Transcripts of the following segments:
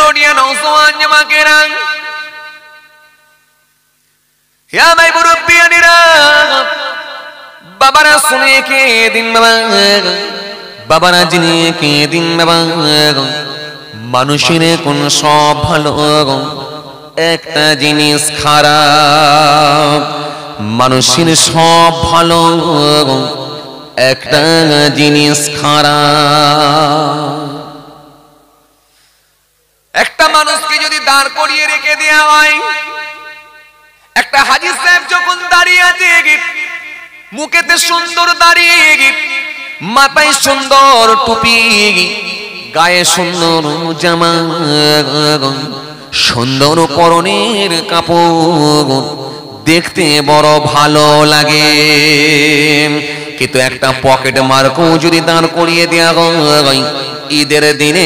তরুণিয়া নওজওয়ান জামাকেরা, হে ভাই মুরব্বিয়ানেরা, বাবারা শুনে কে দিন বাবা, বাবারা জেনে কে দিন বাবা। মানুষের কোন সব ভালো, একটা জিনিস খারাপ। মানুষের সব ভালো, একটা জিনিস খারাপ। একটা মানুষকে যদি দাঁড় করিয়ে রেখে দেওয়া হয়, একটা হাজী সাহেব যখন দাঁড়িয়ে আছে, মুখেতে সুন্দর দাড়ি, মাথায় সুন্দর টুপি, গায়ে সুন্দর জামা, সুন্দর পরনের কাপড়, দেখতে বড় ভালো লাগে। কিন্তু একটা পকেট মারকও যদি দাঁড় করিয়ে দেওয়া হয়, ঈদের দিনে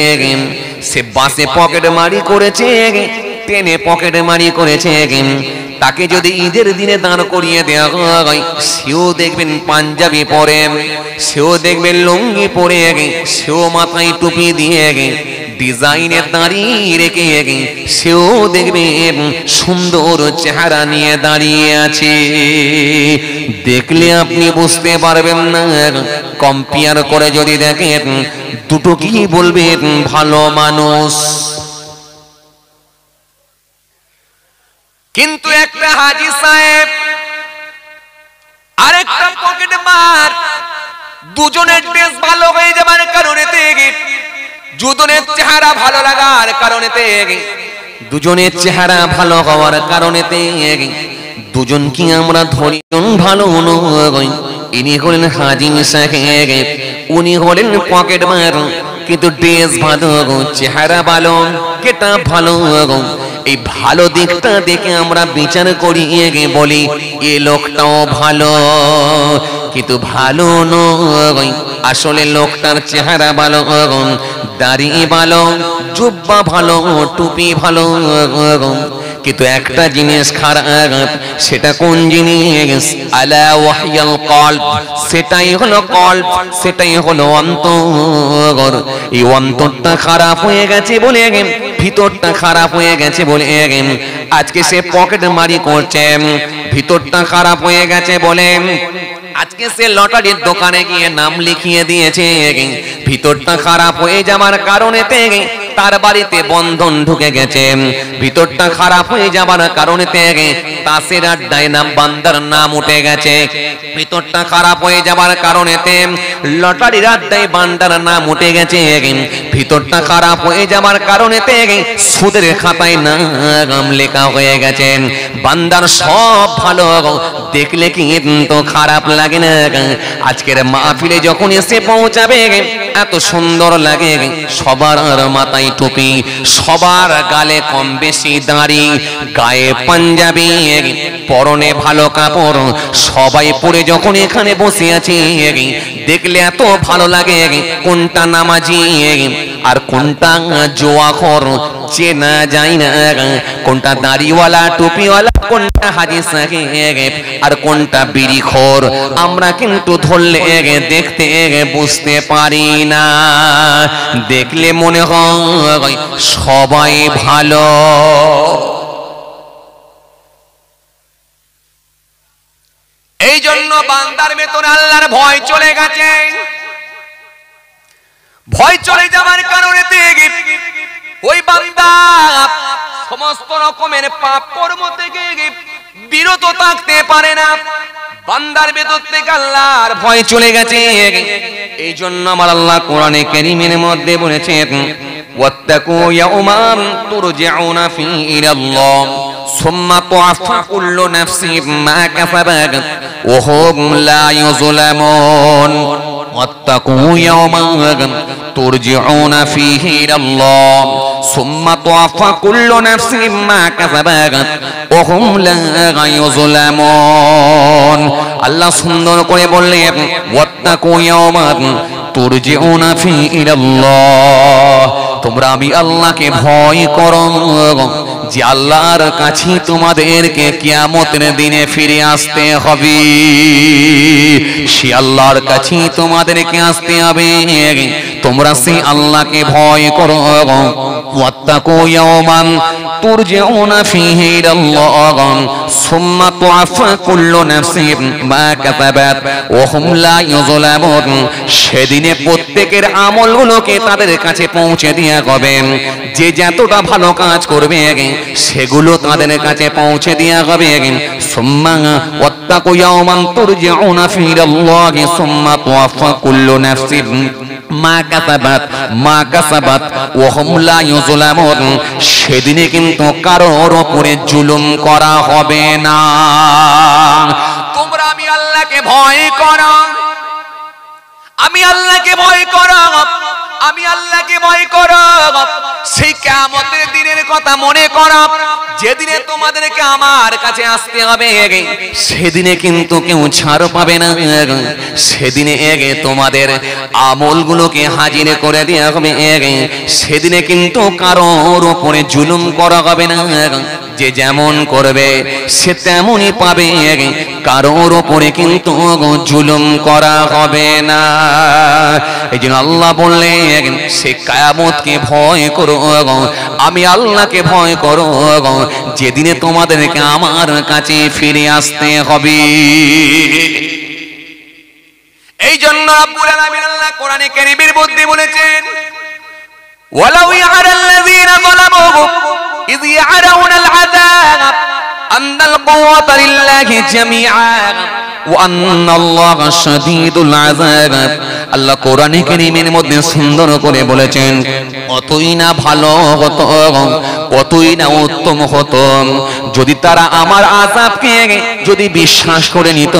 সে বাসে পকেট মারি করেছে, ট্রেনে পকেট মারি করেছে, তাকে যদি ঈদের দিনে দাঁড় করিয়ে দেওয়া হয়, সেও দেখবেন পাঞ্জাবি পরে, সেও দেখবেন লুঙ্গি পরে, সেও মাথায় টুপি দিয়ে ডিজাইনের দাঁড়িয়ে রেখে, সেও দেখবেন সুন্দর চেহারা নিয়ে দাঁড়িয়ে আছে। দেখলে আপনি বুঝতে পারবেন না, কম্পেয়ার করে যদি দেখেন দুটো কি বলবেন ভালো মানুষ। কিন্তু একটা হাজী সাহেব আরেকটা পকেট মার, দুজনের ড্রেস ভালো হয়ে যাবার কারণে, দুজনের চেহারা ভালো লাগার কারণে, দুজনের চেহারা ভালো হওয়ার কারণে দুজনকে আমরা ধরি ভালো নয়। ইনি হলেন হাজী সাহেব, উনি হলেন পকেট মার, কিন্তু ড্রেস ভালো, চেহারা ভালো, কেটা ভালো। এই ভালো দিকটা দেখে আমরা বিচার করি, বলি এ লোকটাও ভালো, কিন্তু ভালো নয়। আসলে লোকটার চেহারা ভালো, দাড়ি ভালো, জুব্বা ভালো, টুপি ভালো, কিন্তু একটা জিনিস খারাপ। সেটা কোন জিনিস? আলা ওয়াহিয়াল কলব, সেটাই হলো কলব, সেটাই হলো অন্তর। এই অন্তরটা খারাপ হয়ে গেছে বলে, ভিতরটা খারাপ হয়ে গেছে বলে আজকে সে পকেট মারি করছে। ভিতরটা খারাপ হয়ে গেছে বলে আজকে সে লটারির দোকানে গিয়ে নাম লিখিয়ে দিয়েছে। ভিতরটা খারাপ হয়ে যাওয়ার কারণে তার বাড়িতে বন্ধন ঢুকে গেছে। ভিতরটা খারাপ হয়ে যাবার কারণে তাসের আড্ডায় নাম বান্দার নাম উঠে গেছে। ভিতরটা খারাপ হয়ে যাবার কারণে লটারির আড্ডায় বান্দার নাম উঠে গেছে। ভিতরটা খারাপ হয়ে যাবার কারণে সুদের খাতায় নাম লেখা হয়ে গেছে। বান্দার সব ভালো দেখলে কিন্তু খারাপ লাগে না। আজকের মাহফিলে যখন এসে পৌঁছাবে এত সুন্দর লাগে। সবার মাথায় টুপি, সবার গালে কম বেশি দাড়ি, গায়ে পাঞ্জাবি, পরনে ভালো কাপড়, সবাই পরে যখন এখানে বসে আছে দেখলে এত ভালো লাগে। কোনটা নামাজি আর কোনটা জোয়াখোর চেনা যায় না। কোনটা দাড়িওয়ালা টুপিওয়ালা, কোনটা হাজী সাহেব আর কোনটা বিড়িখোর আমরা কিন্তু ধরলে দেখতে বুঝতে পারি না। দেখলে মনে হয় সবাই ভালো। এই জন্য বান্দার ভেতরে আল্লাহর ভয় চলে গেছে। ভয় চলে যাওয়ার কারণে ওই বান্দা সমস্ত রকমের পাপ কর্ম থেকে বিরত থাকতে পারে না। বান্দার ভেতর থেকে আল্লাহর ভয় চলে গেছে। এই জন্য আমার আল্লাহ কোরআনে কারীমের মধ্যে বলেছেন, ওয়াত্তাকু ইয়াওমান তুরজাউনা ফীহি ইলাল্লাহ সুম্মা তুআফা কুল্লু নাফসিন মা কাসাবাত ওয়া হুম লা ইউযলামুন। ওয়াত্তাকু ইয়াওমান তুরজাউনা ফীহি ইলাল্লাহ সুম্মা তুআফা কুল্লু নাফসিন মা কাসাবাত ওয়া হুম লা ইউযলামুন। আল্লাহ সুন্দর করে বললেন, ওয়াত্তাকু ইয়াওমান তুরজাউনা ফীহি ইলাল্লাহ, তোমরা আমি আল্লাহকে ভয় করো যে আল্লাহর কাছে তোমাদেরকে কিয়ামতের দিনে ফিরে আসতে হবে, সে আল্লাহর কাছে তোমাদেরকে আসতে হবে। তোমরা সেই আল্লাহকে ভয় করো। ওয়াত্তাকু ইয়াওমান তুরজাউনা ফীহি ইলাল্লাহ সুম্মা তুআফা কুল্লু নাফসিন মা কাসাবাত ওয়া হুম লা ইউযলামুন। সেদিনে প্রত্যেকের আমলগুলোকে তাদের কাছে পৌঁছে দেয়া হবে। যে যতটা ভালো কাজ করবে সেগুলো তাদের কাছে পৌঁছে দেয়া হবে। সুম্মা ওয়াত্তাকু ইয়াওমান তুরজাউনা ফীহি ইলাল্লাহ সুম্মা তুআফা কুল্লু নাফসিন মা কাসাবাত ওয়া হুম লা ইউযলামুন। সেদিনে কিন্তু কারোর উপরে জুলুম করা হবে না। তোমরা আমি আল্লাহকে ভয় করো, আমি আল্লাহকে ভয় করো, আমি আল্লাহকে ভয় করো। সেই কিয়ামতের দিনের কথা মনে করো, যেদিনে তোমাদেরকে আমার কাছে আসতে হবে। সেদিনে কিন্তু কেউ ছাড় পাবে না। সেদিনে তোমাদের আমলগুলোকে হাজির করে দেওয়া হবে। সেদিনে কিন্তু কারোর উপরে জুলুম করা হবে না। যে যেমন করবে সে তেমনই পাবে, কারোর উপরে কিন্তু জুলুম করা হবে না। এই জন্য আল্লাহ বললেন সে কিয়ামতকে ভয় করো, আমি আল্লাহকে ভয় করো, যেদিনে তোমাদেরকে আমার কাছে ফিরে আসতে হবে। এই জন্য রব্বুল আলামিন আল্লাহ কোরআনে কারীমের মধ্যে বলেছেন ওয়ালাউ ইয়ারাল্লাযীনা যালামু ইয ইয়ারাউনাল আযাব আন্নাল কুওয়াতা লিল্লাহি জামিআন ওয়া আন্নাল্লাহা শাদীদুল আযাব। আল্লাহ কোরআনে কারীমের মধ্যে সুন্দর করে বলেছেন অতই না ভালো হতো, অতই না উত্তম হতো যদি তারা আমার আযাবকে যদি বিশ্বাস করে নিত,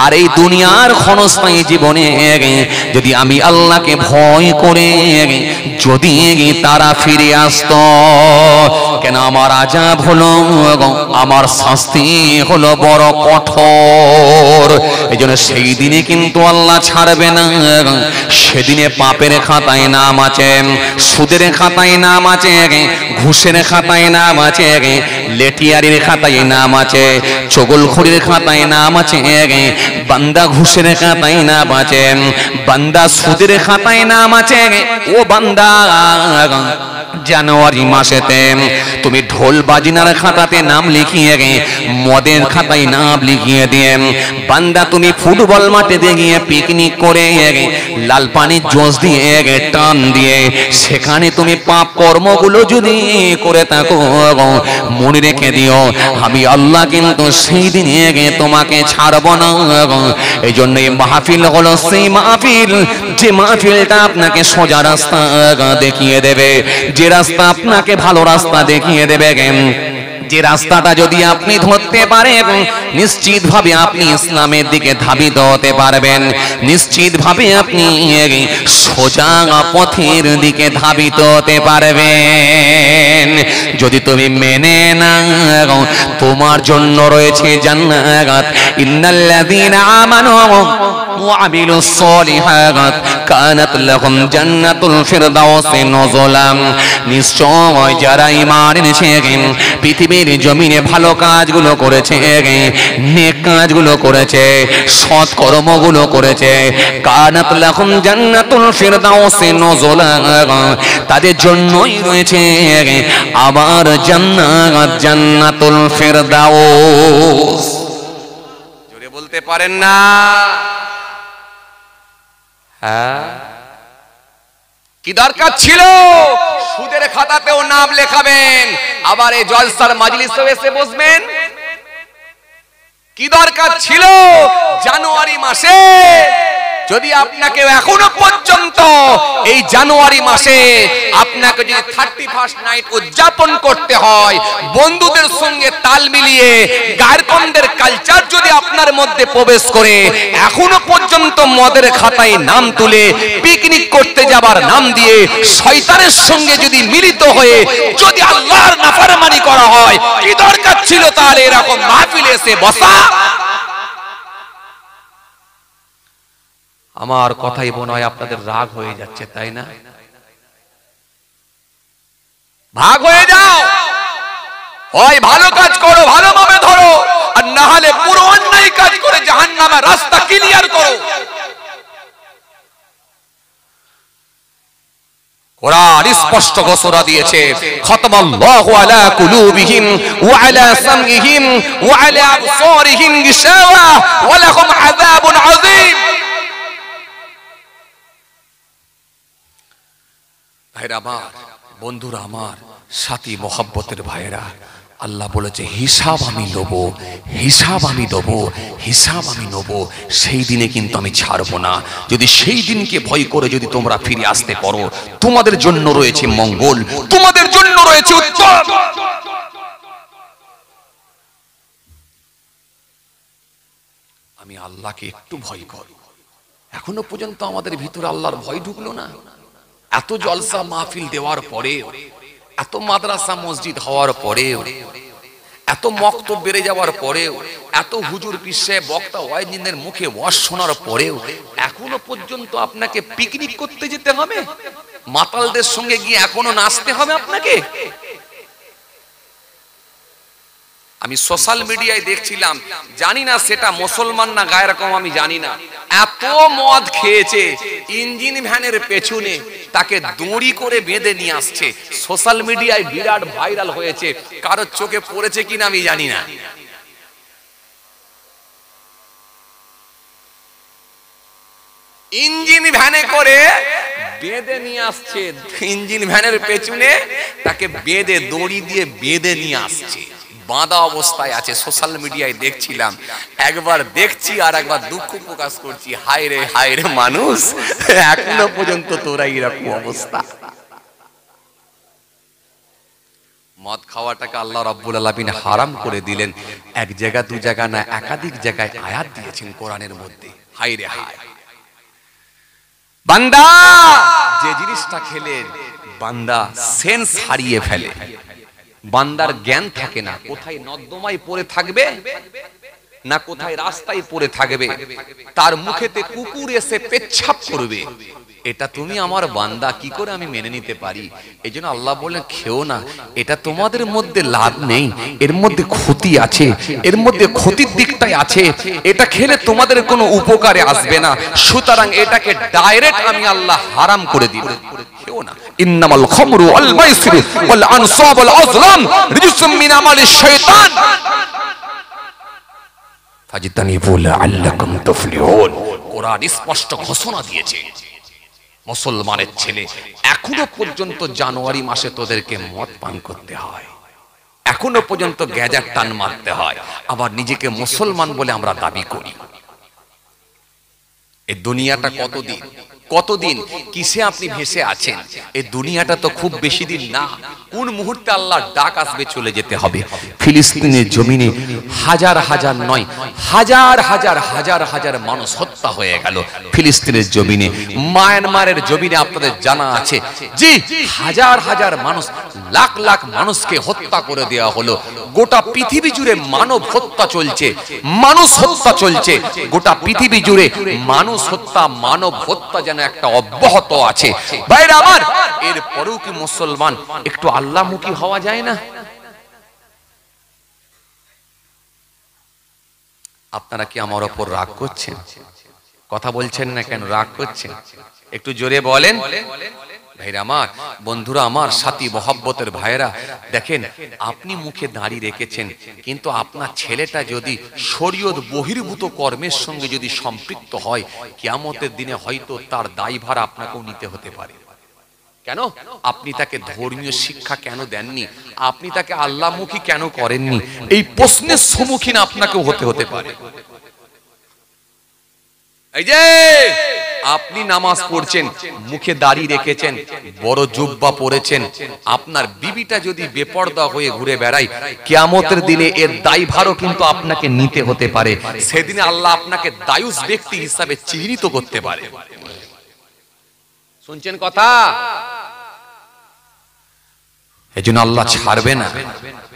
আর এই দুনিয়ার ক্ষণস্থায়ী জীবনে যদি আমি আল্লাহকে ভয় করে যদি তারা ফিরে আসতো। কেন আমার আযাব হলো, আমার শাস্তি হলো বড় কঠোর। এই জন্য সেই দিনে কিন্তু আল্লাহ ছাড়বে না। সেদিনে পাপের খাতায় নাম আছে, সুদের খাতায় নাম আছে, ঘুষের খাতায় নাম আছে, লেটিয়ারির খাতায় নাম আছে, চগলখড়ির খাতায় নাম আছে। বান্দা ঘুষের খাতায় নাম আছে, বান্দা সুদের খাতায় নাম আছে। ও বান্দা জানুয়ারি মাসেতে তুমি ঢোল বাজনার খাতাতে নাম লিখিয়ে মদের খাতায় নাম লিখিয়ে দিয়ে বান্দা তুমি ফুটবল মাঠে গিয়ে পিকনিক করে লাল পানির জোশ দিয়ে টান দিয়ে সেখানে তুমি পাপ কর্মগুলো যদি করে থাকো, মনে রেখে দিও আমি আল্লাহ কিন্তু সেই দিনে তোমাকে ছাড়ব না। এই জন্য এই মাহফিল হলো সেই মাহফিল যে মাহফিলটা আপনাকে সোজা রাস্তা দেখিয়ে দেবে, যে রাস্তা আপনাকে ভালো রাস্তা দেখিয়ে দেবে। যে রাস্তাটা যদি আপনি ধরতে পারেন নিশ্চিত ভাবে আপনি ইসলামের দিকে ধাবিত হতে পারবেন, নিশ্চিত ভাবে আপনি সোজা পথের দিকে ধাবিত হতে পারবেন। যদি তুমি মেনে নাও তোমার জন্য রয়েছে জান্নাত। ইন্নাল্লাযীনা আমানু ওয়া আমিলুস সলিহাত কানাত লাহুম জান্নাতুল ফিরদাউসি নুজুলা। নিশ্চয় যারা ঈমান এনেছে, পৃথিবীর জমিনে ভালো কাজগুলো করেছে, নেক কাজগুলো করেছে, সৎ কর্মগুলো করেছে, কানাত লাহুম জান্নাতুল ফিরদাউসি নুজুলা, তাদের জন্যই রয়েছে আমার জান্নাত, জান্নাতুল ফিরদাউস। জোরে বলতে পারেন না? হ্যাঁ, কি দরকার ছিল সুদের খাতাতেও নাম লেখাবেন, আবার এই জলসার মাজলিসে এসে বসবেন? কি দরকার ছিল জানুয়ারি মাসে যদি আপনাকে এখনো পর্যন্ত এই জানুয়ারি মাসে আপনাকে যদি 31st নাইট উদযাপন করতে হয়, বন্ধুদের সঙ্গে তাল মিলিয়ে গায়রকন্দের কালচার যদি আপনার মধ্যে প্রবেশ করে এখনো পর্যন্ত মদের খাতায় নাম তুলে পিকনিক করতে যাবার নাম দিয়ে শয়তানের সঙ্গে যদি মিলিত হয়ে যদি আল্লাহর নাফরমানি করা হয়, কি দরকার ছিল তাহলে এরকম মাহফিলে এসে বসা? আমার কথাই মনে হয় আপনাদের রাগ হয়ে যাচ্ছে, তাই না? ভাগ হয়ে যাও, হয় ভালো কাজ করো, ভালোভাবে ধরো, আর না হলে পুরো অন্যায় কাজ করে জাহান্নামের রাস্তা ক্লিয়ার করো। কোরআন স্পষ্ট ঘোষণা দিয়েছে, খতমাল্লাহু আলা কুলুবিহিম ওয়া আলা সামইহিম ওয়া আলা আবসারিহিম গিশাওয়া ওয়া লাহুম আযাবুন আযীম। ভাইরা আমার, বন্ধুরা আমার, সাথী মহব্বতের ভাইরা, আল্লাহ বলেছে হিসাব আমি নেব, হিসাব আমি দেব, হিসাব আমি নেব। সেই দিনে কিন্তু আমি ছাড়বো না। যদি সেই দিনকে ভয় করে যদি তোমরা ফিরে আসতে পারো, তোমাদের জন্য রয়েছে মঙ্গল, তোমাদের জন্য রয়েছে উত্তম। আমি আল্লাহকে একটু ভয় করি। এখনো পর্যন্ত আমাদের ভিতরে আল্লাহর ভয় ঢুকলো না। এত জলসা মাহফিল দেওয়ার পরেও, এত মাদ্রাসা মসজিদ হওয়ার পরেও, এত মক্তব বেড়ে যাওয়ার পরেও, এত হুজুর পিসে বক্তা ওয়াইজিনের মুখে ওয়াজ শোনার পরেও এখনো পর্যন্ত আপনাকে পিকনিক করতে যেতে হবে, মাতালদের সঙ্গে গিয়ে এখনো নাচতে হবে আপনাকে। আমি সোশ্যাল মিডিয়ায় দেখছিলাম, জানি না সেটা মুসলমান না গায়ের রকম আমি জানি না, এত মদ খেয়েছে ইঞ্জিন ভ্যানের পেছনে তাকে দড়ি করে বেঁধে নিয়ে আসছে। সোশ্যাল মিডিয়ায় বিরাট ভাইরাল হয়েছে, কারোর চোখে পড়েছে কিনা আমি জানি না। ইঞ্জিন ভ্যানে করে বেঁধে নিয়ে আসছে, ইঞ্জিন ভ্যানের পেছনে তাকে বেঁধে দড়ি দিয়ে বেঁধে নিয়ে আসছে, বাঁধা অবস্থায় আছে। সোশ্যাল মিডিয়ায় দেখছিলাম, একবার দেখছি আর একবার দুঃখ প্রকাশ করছি, হায় রে মানুষ, এখনো পর্যন্ত তোরা এরকম অবস্থা। মদ খাওয়াটাকে আল্লাহ রাব্বুল আলামিন হারাম করে দিলেন। এক জায়গা দু জায়গা না, একাধিক জায়গায় আয়াত দিয়েছেন কোরআনের মধ্যে। হায় রে হায়, বান্দা যে জিনিসটা খেলে বান্দা সেন্স হারিয়ে ফেলে, বান্দার জ্ঞান থাকে না, কোথায় নর্দমায় পড়ে থাকবে না কোথায় রাস্তায় পড়ে থাকবে, তার মুখেতে কুকুর এসে পেচ্ছাপ করবে, এটা তুমি আমার বান্দা কি করে আমি মেনে নিতে পারি? এই জন্য আল্লাহ বলেন খেও না, এটা তোমাদের মধ্যে লাভ নেই, এর মধ্যে ক্ষতি আছে, এর মধ্যে ক্ষতির দিকটাই আছে, এটা খেলে তোমাদের কোনো উপকারে আসবে না, সুতরাং এটাকে ডাইরেক্ট আমি আল্লাহ হারাম করে দিব। খেও না। ইন্নামাল খামরু ওয়াল মাইসিরু ওয়াল আনসাব ওয়াল আজলাম রিজসুম মিন আমালিশ শাইতান ফাজতানিবু লাআল্লাকুম তুফলিহুন। কোরআন স্পষ্ট ঘোষণা দিয়েছে, মুসলমানের ছেলে এখনো পর্যন্ত জানুয়ারি মাসে তোদেরকে মদ পান করতে হয়, এখনো পর্যন্ত গ্যাজার টান মারতে হয়, আবার নিজেকে মুসলমান বলে আমরা দাবি করি। এই দুনিয়াটা কতদিন কিসে আপনি ভেসে আছেন? এই দুনিয়াটা তো খুব বেশি দিন না, কোন মুহূর্তে আল্লাহর ডাক আসবে, চলে যেতে হবে। ফিলিস্তিনের জমিনে হাজার হাজার নয়, হাজার মানুষ হত্যা হয়ে গেল ফিলিস্তিনের জমিনে। মায়ানমারের জমিনে আপনাদের জানা আছে যে হাজার মানুষ, লাখ লাখ মানুষকে হত্যা করে দেওয়া হলো। গোটা পৃথিবী জুড়ে মানব হত্যা চলছে, মানুষ হত্যা চলছে, গোটা পৃথিবী জুড়ে মানুষ হত্যা, মানব হত্যা যেন একটা অব্যাহত আছে। ভাইরা আমার, এরপরেও কি মুসলমান একটু আল্লাহমুখী হওয়া যায় না? আপনারা কি আমার ওপর রাগ করছেন? কথা বলছেন না কেন? রাগ করছেন? একটু জোরে বলেন। ভাইরা আমার, বন্ধুরা আমার, সাথী মহব্বতের ভাইরা, দেখেন আপনি মুখে দাঁড়িয়ে রেখেছেন, কিন্তু আপনার ছেলেটা যদি শরীয়ত বহির্ভূত কর্মের সঙ্গে যদি সম্পৃক্ত হয়, কিয়ামতের দিনে হয়তো তার দায়ভার আপনাকেও নিতে হতে পারে। কেন? আপনি তাকে ধর্মীয় শিক্ষা কেন দেননি? আপনি তাকে আল্লাহমুখী কেন করেননি? এই প্রশ্নের সম্মুখীন আপনাকেও হতে পারে। এই যে আপনি নামাজ পড়ছেন, মুখে দাড়ি রেখেছেন, বড় জুব্বা পরেছেন, আপনার বিবিটা যদি বেপরদা হয়ে ঘুরে বেড়ায়, কিয়ামতের দিনে এর দায়ভারও কিন্তু আপনাকে নিতে হতে পারে। সেদিনে আল্লাহ আপনাকে দায়ুস ব্যক্তি হিসাবে চিহ্নিত করতে পারে। শুনছেন কথা? এজন্য আল্লাহ ছাড়বে না,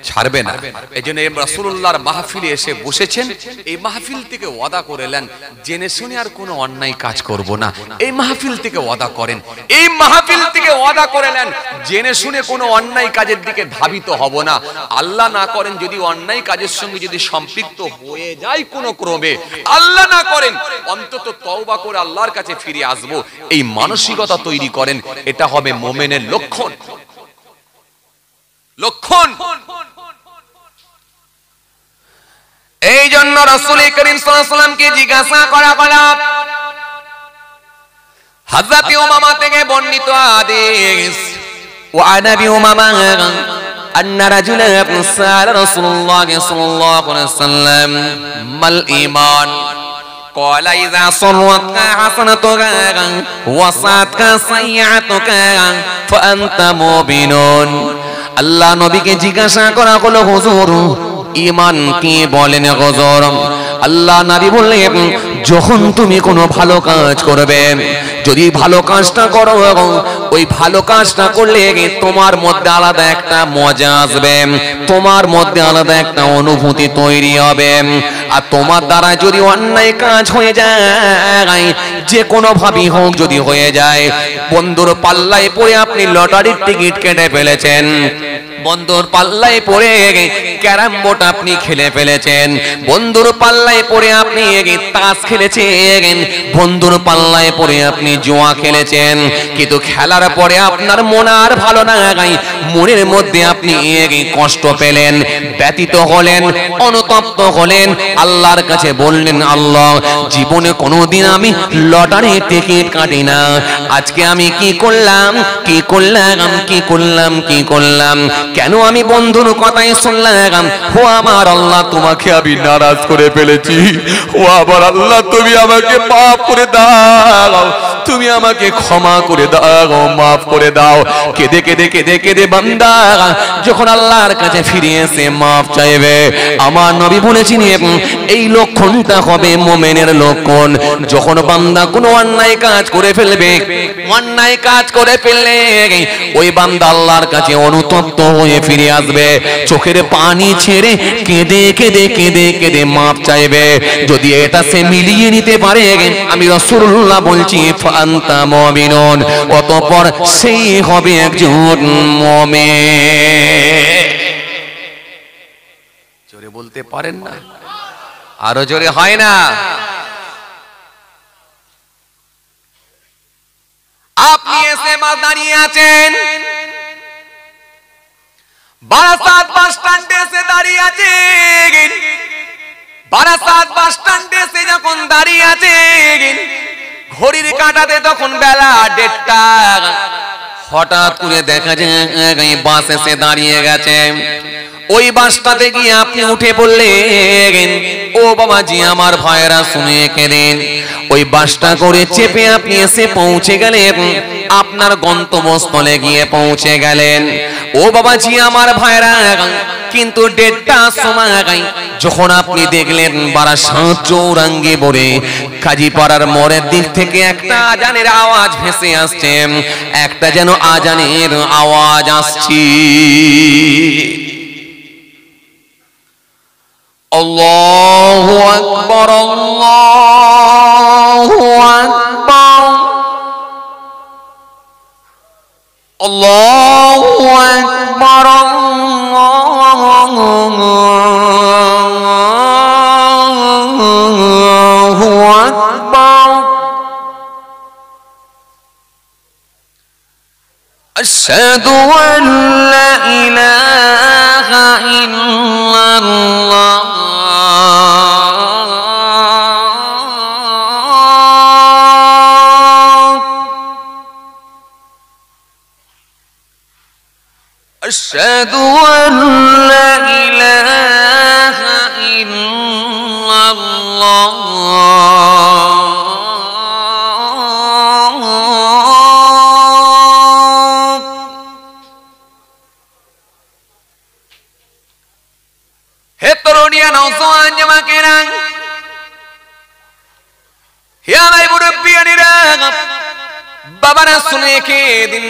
ছাড়বে না। এজন্য রাসূলুল্লাহর মাহফিলে এসে বসেছেন, এই মাহফিল থেকে ওয়াদা করেলেন জেনে শুনে আর কোনো অন্যায় কাজ করব না। এই মাহফিল থেকে ওয়াদা করেন, এই মাহফিল থেকে ওয়াদা করেলেন জেনে শুনে কোনো অন্যায় কাজের দিকে ধাবিত হব না। আল্লাহ না করেন যদি অন্যায় কাজের সঙ্গে যদি সম্পৃক্ত হয়ে যায় কোনো ক্রমে, আল্লাহ না করেন অন্তত তওবা করে আল্লাহর কাছে ফিরে আসব, এই মানসিকতা তৈরি করেন। এটা হবে মুমিনের লক্ষণ, লক্ষণ। এই জন্য রাসূল করিম সাল্লাল্লাহু আলাইহি ওয়াসাল্লামকে জিজ্ঞাসা করা হলো, হযরত উমামা থেকে বর্ণিত হাদিস, ওয়া আনাবি উমামা আন্না রাজুলান সাআলা রাসূলুল্লাহ সাল্লাল্লাহু আলাইহি ওয়াসাল্লাম মাল ঈমান قال إذا صرتك حسنتك وساءتك سيئتك فأنت مؤمن। আল্লাহ নবীকে জিজ্ঞাসা করা হলো, হুজুর ঈমান কি বলেন হুজুর? আল্লাহ নবী বললেন, যখন তুমি কোনো ভালো কাজ করবে, যদি ভালো কাজটা করো, ওই ভালো কাজটা করলে তোমার মধ্যে আলাদা একটা মজা আসবে, তোমার মধ্যে আলাদা একটা অনুভূতি তৈরি হবে। আর তোমার দ্বারা যদি অন্যায় কাজ হয়ে যায়, যে কোনো ভাবেই হোক যদি হয়ে যায়, বন্ধুর পাল্লায় পড়ে আপনি লটারির টিকিট কেটে ফেলেছেন, বন্ধুর পাল্লায় পড়ে ক্যারাম বোর্ড আপনি খেলে ফেলেছেন, বন্ধুর পাল্লায় পড়ে আপনি তাস খেলেছেন, বন্ধুর পাল্লায় পড়ে আপনি জুয়া খেলেছেন, কিন্তু খেলার পরে আপনার মন আর ভালো না, মনের মধ্যে আপনি কষ্ট পেলেন, ব্যথিত হলেন, অনুতপ্ত হলেন, আল্লাহর কাছে বললেন, আল্লাহ জীবনে কোনোদিন আমি লটারি টিকিট কাটি না, আজকে আমি কি করলাম, কি করলাম, কি করলাম, কি করলাম, কেন আমি বন্ধুর কথাই শুনলাম? ও আমার আল্লাহ, তোমাকে আমি নারাজ করে ফেলেছি, ও আমার আল্লাহ তুমি আমাকে মাফ করে দাও, তুমি আমাকে ক্ষমা করে দাও, মাফ করে দাও। কেঁদে কেঁদে কেঁদে কেঁদে বান্দা যখন আল্লাহর কাছে ফিরে এসে মাফ চাইবে, আমার নবী বলেছেন এই লক্ষণটা হবে মুমিনের লক্ষণ। যখন বান্দা কোনো অন্যায় কাজ করে ফেলবে, অন্যায় কাজ করে ফেললে ওই বান্দা আল্লাহর কাছে অনুতপ্ত হয়ে ফিরে আসবে, চোখের পানি ছেড়ে কেঁদে কেঁদে কেঁদে কেঁদে মাফ চাইবে। যদি এটা সে মিলিয়ে নিতে পারে, আমি রাসূলুল্লাহ বলছি ফান্তা মুমিনুন, অতঃপর সেই হবে একজন মুমিন। জোরে বলতে পারেন না? আরো জোরে হয় না? আপনি এসে দাঁড়িয়ে আছেন, বারাসাত বাস স্ট্যান্ডে এসে দাঁড়িয়ে আছেন, বারাসাত বাস স্ট্যান্ডে এসে যখন দাঁড়িয়ে আছেন, ঘড়ির কাঁটাতে তখন বেলা 1:30, হঠাৎ করে দেখা যায় বাস এসে দাঁড়িয়ে গেছে। ওই বাসটাতে গিয়ে আপনি উঠে পড়লেন, ও বাবাজি আমার ভাইরা শুনে গেলেন, ওই বাসটা করে চেপে আপনি এসে পৌঁছে গেলেন, আপনার গন্তব্যস্থলে গিয়ে পৌঁছে গেলেন। ও বাবাজি আমার ভাইরা, কিন্তু 1:30টার সময় যখন আপনি দেখলেন বারাসাত চৌরাঙ্গি বলে কাজীপাড়ার মোড়ের দিক থেকে একটা আজানের আওয়াজ ভেসে আসছে, একটা যেন আজানের আওয়াজ আসছে, আল্লাহু আকবার, আল্লাহু আকবার, আল্লাহু আকবার, আল্লাহু আকবার, আশহাদু আন লা ইলাহা ইল্লাল্লাহ, আশহাদু আন লা ইলাহা ইল্লাল্লাহ, হে তরুণিয়া নওজওয়ান জামাকেরা, হে আমার মুরব্বিয়ানিরা, বাবারা শুনে কে দিন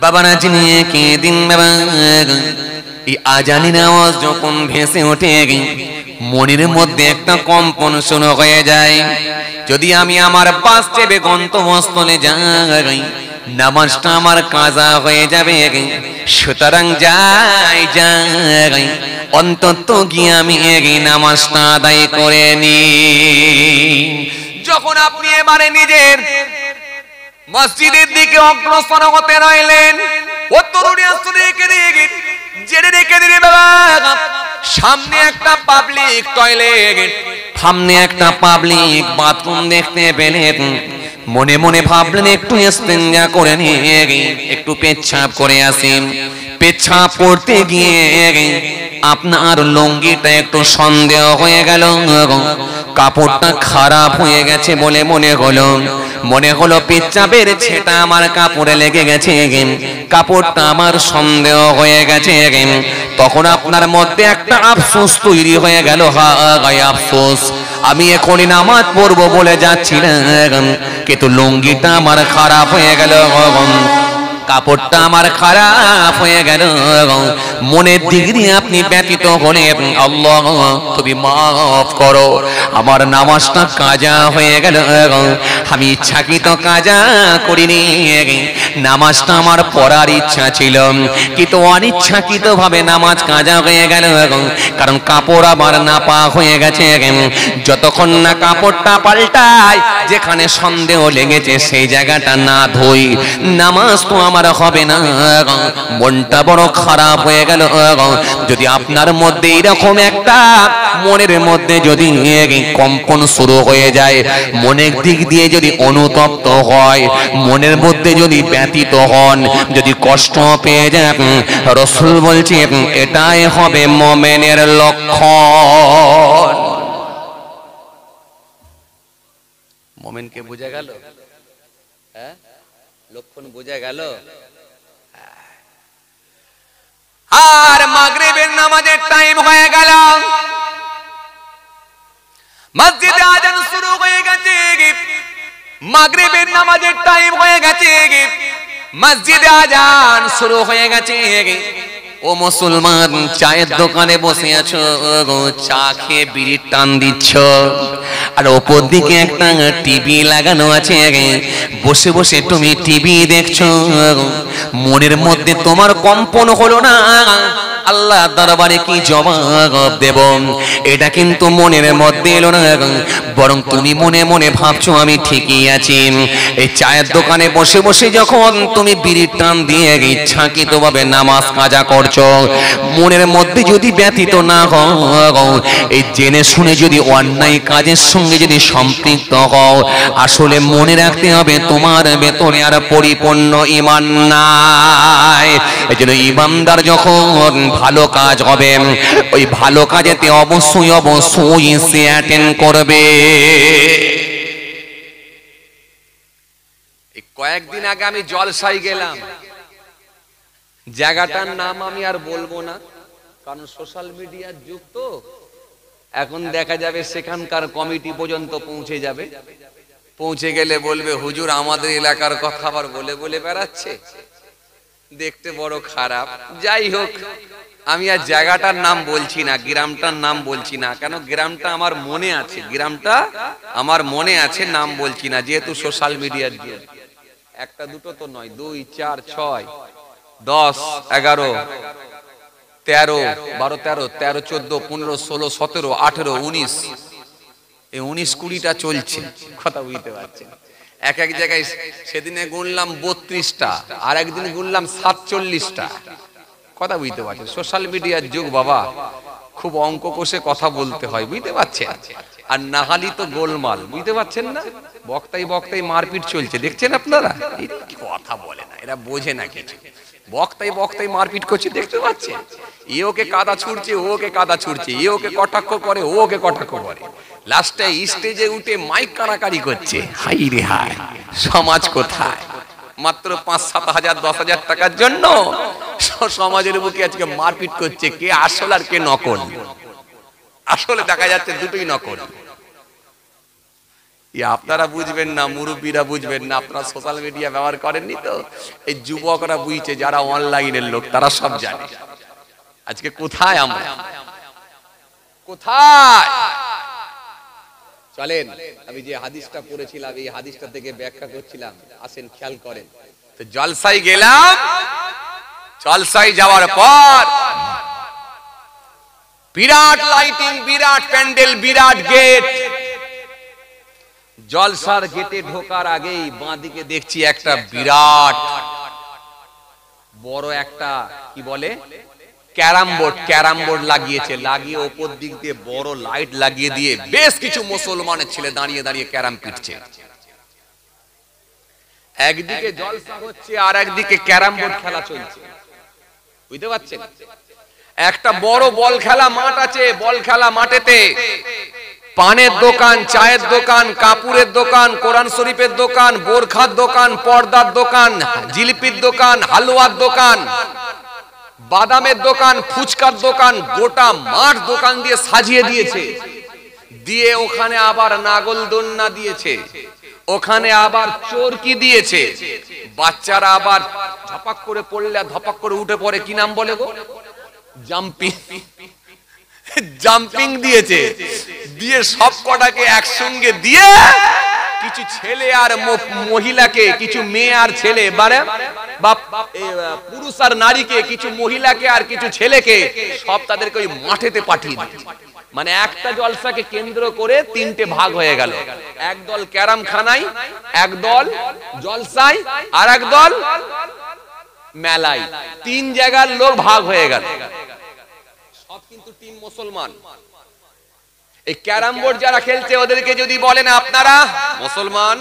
বাবা না চিনিয়ে কে দিন বাবা। এই আজানের আওয়াজ যখন ভেসে ওঠে মনের মধ্যে একটা কম্পন শুরু হয়ে যায়। যদি আমি আমার বাস চেপে গন্তব্যস্থলে যাই নামাজটা আমার কাজা হয়ে যাবে। সুতরাং যাই অন্তত গিয়ে আমি নামাজটা আদায় করে নি। যখন আপনি এবারে নিজের মসজিদের দিকে অগ্রসর হতে রইলেন, সামনে একটা পাবলিক টয়লেট, সামনে একটা পাবলিক বাথরুম দেখতে পেলেন। মনে মনে ভাবলেন একটু ইস্তেঞ্জা করে নিয়ে একটু পেচ্ছাপ করে আসেন। পেচ্ছাপ করতে গিয়ে আপনার লুঙ্গিটা একটু সন্দেহ হয়ে গেল, কাপড়টা খারাপ হয়ে গেছে বলে মনে হলো পেচ্ছাপের ছেটা আমার কাপড়ে লেগে গেছে, কাপড়টা আমার সন্দেহ হয়ে গেছে। তখন আপনার মধ্যে একটা আফসোস তৈরি হয়ে গেল, হায় আফসোস, আমি এখনই নামাজ পড়বো বলে যাচ্ছিলাম কিন্তু লুঙ্গিটা আমার খারাপ হয়ে গেল, কাপড়টা আমার খারাপ হয়ে গেল। মনের দিক দিয়ে আপনি ব্যতীত হলেন, আল্লাহ তুমি মাফ করো, আমার নামাজটা কাজা হয়ে গেল, আমি ইচ্ছাকৃত কাজা করিনি, নামাজটা আমার পড়ার ইচ্ছা ছিল কিন্তু অনিচ্ছাকৃত ভাবে নামাজ কাজা হয়ে গেল। কারণ কাপড় আমার নাপা হয়ে গেছে, যতক্ষণ না কাপড়টা পাল্টায় যেখানে সন্দেহ লেগেছে সেই জায়গাটা না ধুই নামাজ তো আমার হবে না। মনটা বড় খারাপ হয়ে গেল। যদি আপনার মধ্যে এরকম একটা মনের মধ্যে যদি কম্পন শুরু হয়ে যায়, মনের দিক দিয়ে যদি অনুতপ্ত হয়, মনের মধ্যে যদি ব্যতীত হন, যদি কষ্ট পেয়ে যান, রাসূল বলছে এটাই হবে মুমিনের লক্ষণ। মুমিনকে বোঝা গেল? হ্যাঁ, লক্ষণ বোঝা গেল? আর মাগরিবের নামাজের টাইম হয়ে গেল, মসজিদে আজান শুরু হয়ে গেছে, মাগরিবের নামাজের টাইম হয়ে গেছে, মসজিদে আজান শুরু হয়ে গেছে। ও মুসলমান, চায়ের দোকানে বসে আছো, চা খেয়ে বিড়ির টান দিচ্ছ, আর ওপর দিকে একটা টিভি লাগানো আছে, বসে বসে তুমি টিভি দেখছো, মনের মধ্যে তোমার কম্পন হলো না আল্লাহ দরবারে কি জবাব দেব, এটা কিন্তু মনের মধ্যে এলো না, বরং তুমি মনে মনে ভাবছো আমি ঠিকই আছি। এই চায়ের দোকানে বসে বসে যখন তুমি বিড়ির টান দিয়ে ইচ্ছাকৃতভাবে নামাজ কাজা করছো, মনের মধ্যে যদি ব্যতীত না হও, এই জেনে শুনে যদি অন্যায় কাজের সঙ্গে যদি সম্পৃক্ত হও, আসলে মনে রাখতে হবে তোমার ভেতরে আর পরিপূর্ণ ঈমান নাই। এজন্য ঈমানদার যখন ভালো কাজ হবে, ওই ভালো কাজেতে অবশ্যই অবশ্যই সে অ্যাটেন্ড করবে। কয়েকদিন আগে আমি জলসাই গেলাম, জায়গাটার নাম আমি আর বলবো না, কারণ সোশ্যাল মিডিয়ার যুগ তো, এখন দেখা যাবে সেখানকার কমিটি পর্যন্ত পৌঁছে যাবে, পৌঁছে গেলে বলবে হুজুর আমাদের এলাকার কথা আবার বলে বলে বেড়াচ্ছে, দেখতে বড় খারাপ। যাই হোক, আমি আর জায়গাটার নাম বলছি না, গ্রামটার নাম বলছি না, কেন গ্রামটা আমার মনে আছে, গ্রামটা আমার মনে আছে, নাম বলছি না, যেহেতু সোশ্যাল মিডিয়ার যুগ। একটা দুটো তো নয়, 2, 4, 6, 10, 11, 13, 12, 13, 14, 15, 16, 17, 18, 19, এই 19-20টা চলছে, কথা বুঝতে পারছেন। এক এক জায়গায় সেদিনে গুনলাম 32টা, আর একদিন গুনলাম 47টা, কথা বুঝতে পারছেন। সোশ্যাল মিডিয়ার যুগ বাবা, খুব অঙ্ক কষে কথা বলতে হয়, বুঝতে পারছেন, আর নাহালি তো গোলমাল, বুঝতে পারছেন না, বক্তাই বক্তাই মারপিট চলছে, দেখছেন আপনারা, কথা বলে না, এরা বোঝে না কিছু, বক্তাই বক্তাই মারপিট করছে, দেখতে পাচ্ছেন, এ ওকে কাদা ছুড়ছে, ও ওকে কাদা ছুড়ছে, এ ওকে কটাক্ষ করে, ও ওকে কটাক্ষ করে, লাস্টে স্টেজে উঠে মাইক কানাকারি করছে। হাই রে হাই, সমাজ কোথায়! মাত্র 5-7 হাজার 10 হাজার টাকার জন্য সমাজের বুকে আজকে মারপিট করছে, কে আসল আর কে নকল। আসলে দেখা যাচ্ছে দুটোই নকল। আপনারা বুঝবেন না, মুরব্বীরা বুঝবেন না, আপনারা সোশ্যাল মিডিয়া ব্যবহার করেননি তো। এই যুবকরা বুঝছে, যারা অনলাইনের লোক তারা সব জানে। আজকে কোথায় আমরা, কোথায়? চলেন, আমি যে হাদিসটা পড়েছিলাম এই হাদিসটা থেকে ব্যাখ্যা করছিলাম, আসেন খেয়াল করেন। তো জলসায় গেলাম, জলসায় যাওয়ার পর বিরাট লাইটিং, বিরাট প্যান্ডেল, বিরাট গেট। জলসার গেটে ঢোকার আগেই বাঁদিকে দেখছি একটা বিরাট বড় একটা কি বলে ক্যারাম বোর্ড লাগিয়েছে। লাগিয়ে ওপর দিক দিয়ে বড় লাইট লাগিয়ে দিয়ে বেশ কিছু মুসলমানের ছেলে দাঁড়িয়ে দাঁড়িয়ে ক্যারাম পিটছে। একদিকে জলসা হচ্ছে আর একদিকে ক্যারাম বোর্ড খেলা চলছে, বুঝতে পারছেন? একটা বড় বল খেলা মাঠ আছে, বল খেলা মাঠেতে পানের দোকান, চায়ের দোকান, কাপড়ের দোকান, কোরআন শরীফের দোকান, বোরখার দোকান, পর্দার দোকান, জিলিপির দোকান, হালুয়ার দোকান, বাদামের দোকান, ফুচকার দোকান, গোটা মাঠ দোকান দিয়ে সাজিয়ে দিয়েছে। দিয়ে ওখানে আবার নাগলদোলনা দিয়েছে, ওখানে আবার চরকি দিয়েছে। বাচ্চারা আবার ধপাক করে পড়লে ধপাক করে উঠে পড়ে, কি নাম বলে গো? জাম্পিং দিয়েছে। দিয়ে সব কটাকে একসঙ্গে দিয়ে কিছু ছেলে আর মহিলাকে, কিছু মেয়ে আর ছেলে, বা পুরুষ আর নারীকে, কিছু মহিলাকে আর কিছু ছেলেকে সব তাদেরকে ওই মাঠেতে পাঠিয়ে দিয়েছে। মানে একটা জলসাকে কেন্দ্র করে তিনটে ভাগ হয়ে গেল। একদল ক্যারাম খানায়, একদল জলসায়, আর একদল মেলায়। তিন জায়গার লোক ভাগ হয়ে গেল। সব কিন্তু টিম মুসলমান। এই ক্যারাম বোর্ড যারা খেলছে ওদেরকে যদি বলেন আপনারা মুসলমান,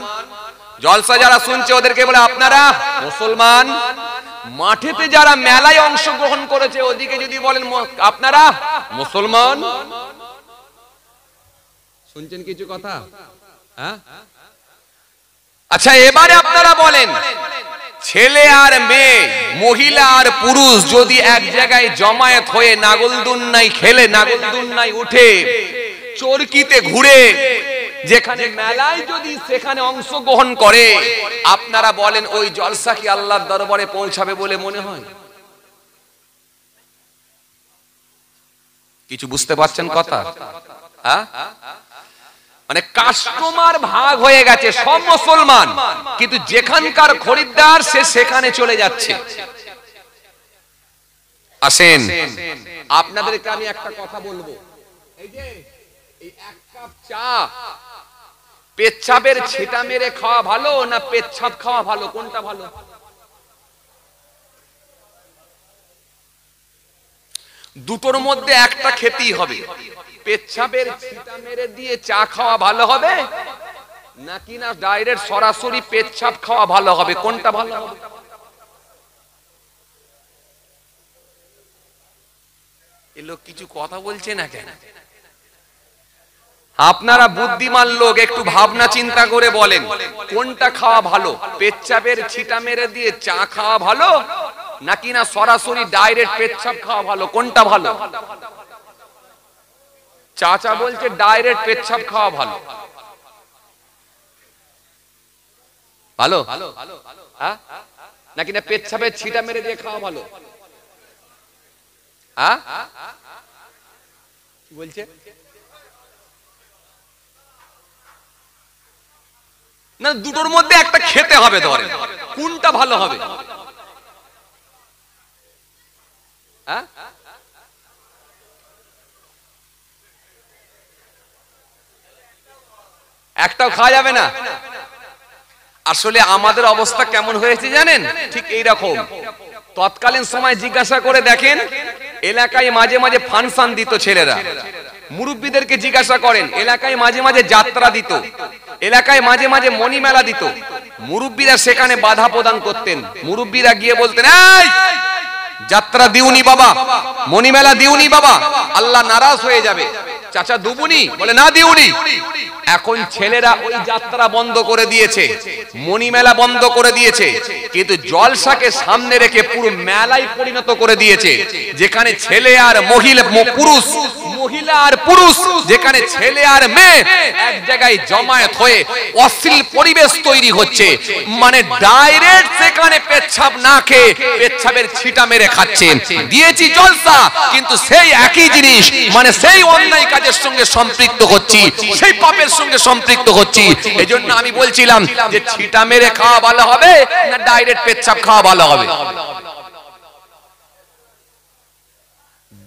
জলসা যারা শুনছে ওদেরকে বলে আপনারা মুসলমান, মাঠেতে যারা মেলায় অংশগ্রহণ করেছে ওদিকে যদি বলেন আপনারা মুসলমান। শুনছেন কিছু কথা? হ্যাঁ, আচ্ছা এবারে আপনারা বলেন, ছেলে আর মেয়ে, মহিলা আর পুরুষ যদি এক জায়গায় জমায়েত হয়ে নাগলদোলনায় খেলে, নাগলদোলনায় উঠে, চরকিতে ঘুরে, যেখানে মেলায় যদি সেখানে অংশগ্রহণ করে, আপনারা বলেন ওই জলসা কি আল্লাহর দরবারে পৌঁছাবে বলে মনে হয়? কিছু বুঝতে পারছেন কথা? হ্যাঁ, মানে কাস্টমার ভাগ হয়ে গেছে, সব মুসলমান, কিন্তু যেখানকার খরিদ্দার সে সেখানে চলে যাচ্ছে। আসেন আপনাদেরকে আমি একটা কথা বলবো, এই যে এই এক কাপ চা পেচ্ছাপের ছিটা মেরে খাওয়া ভালো না পেচ্ছাপ খাওয়া ভালো? কোনটা ভালো? দুটোর মধ্যে একটা খেতেই হবে। পেচ্ছাপের ছিটা মেরে দিয়ে চা খাওয়া ভালো হবে নাকি না ডাইরেক্ট সরাসরি পেচ্ছাপ খাওয়া ভালো হবে? কোনটা ভালো হবে? এই লোক কিছু কথা বলছে না কেন? আপনারা বুদ্ধিমান লোক, একটু ভাবনা চিন্তা করে বলেন কোনটা খাওয়া ভালো? পেচ্ছাপের ছিটা মেরে দিয়ে চা খাওয়া ভালো নাকি না সরাসরি ডাইরেক্ট পেচ্ছাপ খাওয়া ভালো? কোনটা ভালো? চাচা বলছে ডাইরেক্ট পেচ্ছাপ খাওয়া ভালো। ভালো হ্যাঁ, নাকি না পেচ্ছাপের ছিটা মেরে দিয়ে খাওয়া ভালো? হ্যাঁ, কি বলছে না? দুটোর মধ্যে একটা খেতে হবে, ধরে কোনটা ভালো হবে? হ্যাঁ, একটাও খাওয়া যাবে না। আসলে আমাদের অবস্থা কেমন হয়েছে জানেন? ঠিক এইরকম। তৎকালীন সময় জিজ্ঞাসা করে দেখেন, এলাকায় মাঝে মাঝে ফাংশন দিত ছেলেরা। মুরব্বীদেরকে জিজ্ঞাসা করেন, এলাকায় মাঝে মাঝে যাত্রা দিত, এলাকায় মাঝে মাঝে মণি মেলা দিত। মুরব্বীরা সেখানে বাধা প্রদান করতেন। মুরব্বীরা গিয়ে বলতেন, এই যাত্রা দিউনি বাবা, মণি মেলা দিউনি বাবা, আল্লাহ নারাজ হয়ে যাবে। চাচা দুবুনি? বলে না দিউনি। এখন ছেলেরা ওই যাত্রা বন্ধ করে দিয়েছে, মণি মেলা বন্ধ করে দিয়েছে, কিন্তু জলসাকে সামনে রেখে পুরো মেলায় পরিণত করে দিয়েছে, যেখানে ছেলে আর মহিলা, পুরুষ মহিলা আর পুরুষ, যেখানে ছেলে আর মেয়ে এক জায়গায় জমায়েত হয়ে অশ্লীল পরিবেশ তৈরি হচ্ছে, মানে ডাইরেক্ট সেখানে পেচ্ছাপ না খেয়ে পেচ্ছাপের ছিটা মেরে খাচ্ছে। দিয়েছি জলসা, কিন্তু সেই একই জিনিস, মানে সেই অন্যায় কাজের সঙ্গে সম্পৃক্ত হচ্ছি, সেই পাপের সঙ্গে সম্পৃক্ত হচ্ছি। এজন্য আমি বলছিলাম যে ছিটা মেরে খাওয়া ভালো হবে না ডাইরেক্ট পেচ্ছাপ খাওয়া ভালো হবে?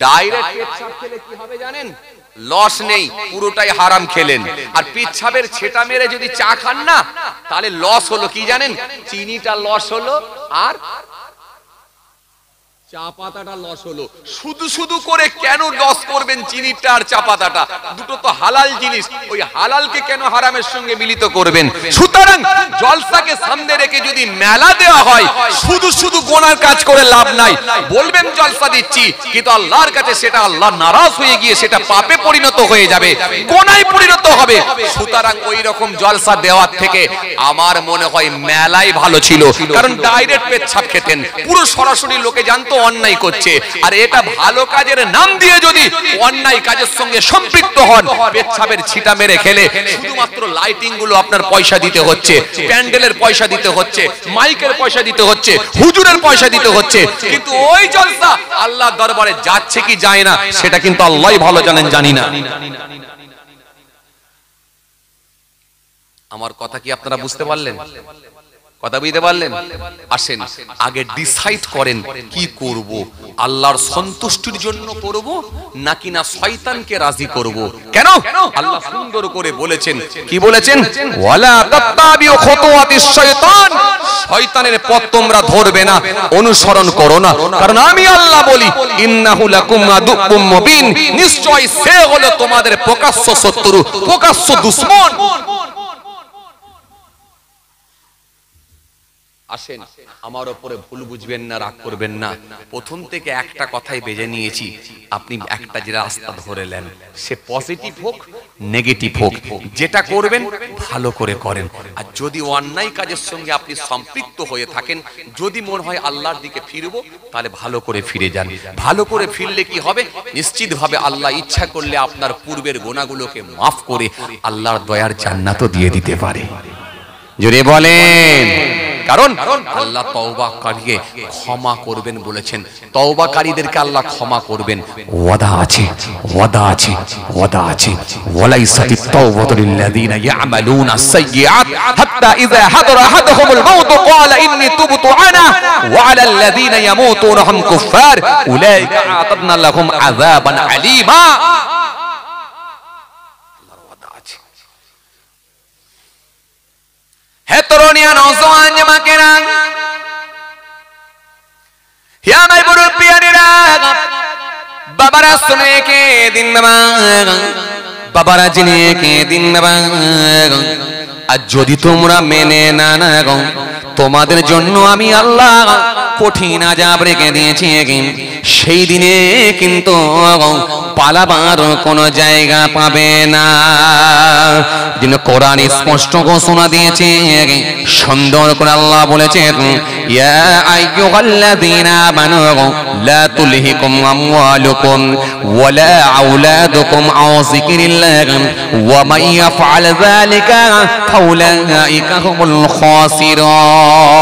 ডাইরেক্ট পেচ্ছাপ খেলে কি হবে জানেন? লস নেই, পুরোটাই হারাম খেলেন। আর পেচ্ছাপের ছেটা মেরে যদি চা খান না, তাহলে লস হলো কি জানেন? চিনিটা লস হলো আর চা পাতাটা লস হলো। শুধু শুধু করে কেন লস করবেন চিনিটা আর চা পাতাটা? দুটো তো হালাল জিনিস, ওই হালালকে কেন হারামের সঙ্গে মিলিত করবেন? সুতরাং জলসাকে সামনে রেখে যদি মেলা দেওয়া হয়, শুধু শুধু গোনার কাজ করে লাভ নাই। বলবেন জলসা দিচ্ছি, কিন্তু আল্লাহর কাছে সেটা আল্লাহ নারাজ হয়ে গিয়ে সেটা পাপে পরিণত হয়ে যাবে, গোনায় পরিণত হবে। সুতরাং ওই রকম জলসা দেওয়ার থেকে আমার মনে হয় মেলাই ভালো ছিল। কারণ ডাইরেক্ট পেচ্ছাপ খেতেন, পুরো সরাসরি লোকে জানতো অন্যায় করছে। আর এটা ভালো কাজের নাম দিয়ে যদি অন্যায় কাজের সঙ্গে সম্পৃক্ত হন, পেচ্ছাপের ছিটা মেরে খেলে শুধুমাত্র লাইটিং গুলো আপনার পয়সা দিতে হচ্ছে, প্যান্ডেলের পয়সা দিতে হচ্ছে, মাইকের পয়সা দিতে হচ্ছে, হুজুরের পয়সা দিতে হচ্ছে, কিন্তু ওই জলসা আল্লাহর দরবারে যাচ্ছে কি যায় না সেটা কিন্তু আল্লাহই ভালো জানেন, জানি না। আমার কথা কি আপনারা বুঝতে পারলেন? কথা বুঝতে পারলেন? আসেন আগে ডিসাইড করেন কি করব, আল্লাহর সন্তুষ্টির জন্য করব নাকি না শয়তানকে রাজি করব। কেন? আল্লাহ সুন্দর করে বলেছেন, কি বলেছেন? ওয়ালা তাত্তাবিউ খুতুওয়াতিশ শাইতান, শয়তানের পথ তোমরা ধরবে না, অনুসরণ করো না। কারণ আমি আল্লাহ বলি, ইন্নাহু লাকুম আদুউম মুবিন, নিশ্চয় সে হলো তোমাদের প্রকাশ্য শত্রু, প্রকাশ্য দুশমন। আসেন, আমার উপরে ভুল বুঝবেন না, রাগ করবেন না। প্রথম থেকে একটা কথাই বেজে নিয়েছি, আপনি একটা যে রাস্তা ধরেলেন, সে পজিটিভ হোক নেগেটিভ হোক, যেটা করবেন ভালো করে করেন। আর যদি অন্যায় কাজের সঙ্গে আপনি সম্পৃক্ত হয়ে থাকেন, যদি মনে হয় আল্লাহর দিকে ফিরবো, তাহলে ভালো করে ফিরে যান। ভালো করে ফিরলে কি হবে? নিশ্চিতভাবে আল্লাহ ইচ্ছা করলে আপনার পূর্বের গুনাহগুলোকে মাফ করে আল্লাহর দয়ার জান্নাতও দিয়ে দিতে পারে। জোরে বলেন। কারণ আল্লাহ তওবাকারীকে ক্ষমা করবেন বলেছেন, তওবাকারীদেরকে আল্লাহ ক্ষমা করবেন। ওয়াদা আছে, ওয়াদা আছে, ওয়াদা আছে। ওয়ালাইসাতিত তাওবাতু লিল্লাযিনা ইয়ামালুনা সাইয়্যাত হাত্তা ইযা হাদারা আহাদাহুমুল মাউত ক্বালা ইন্নী তুবতু আনা ওয়া আলাল লাযিনা ইয়ামুতুনা হুম কুফার উলাইকা আ'তাদনা লাহুম আযাবান আলীমা। হে তরুণিয়া নওজওয়ান জামাকেরা, হে আমার মুরব্বিয়ানেরা, বাবারা শুনে কে দিন বাবা, বাবারা জেনে কে দিন বাবা। আর যদি তোমরা মেনে না গো, তোমাদের জন্য আমি আল্লাহ কঠিন আযাব রেখে দিয়েছি। সেই দিনে কিন্তু পালাবার কোনো জায়গা পাবে না। যিনি কোরআন স্পষ্ট ঘোষণা দিয়েছে, সুন্দর করে আল্লাহ বলেছেন, ইয়া আইয়ুহাল্লাযীনা আমানু লা তুলহিকুম আমওয়ালুকুম ওয়ালা আওলাদুকুম আন যিকরিল্লাহ ওয়া মান ইয়াফআল যালিকা ফাউলাইকা হুমুল খাসিরুন।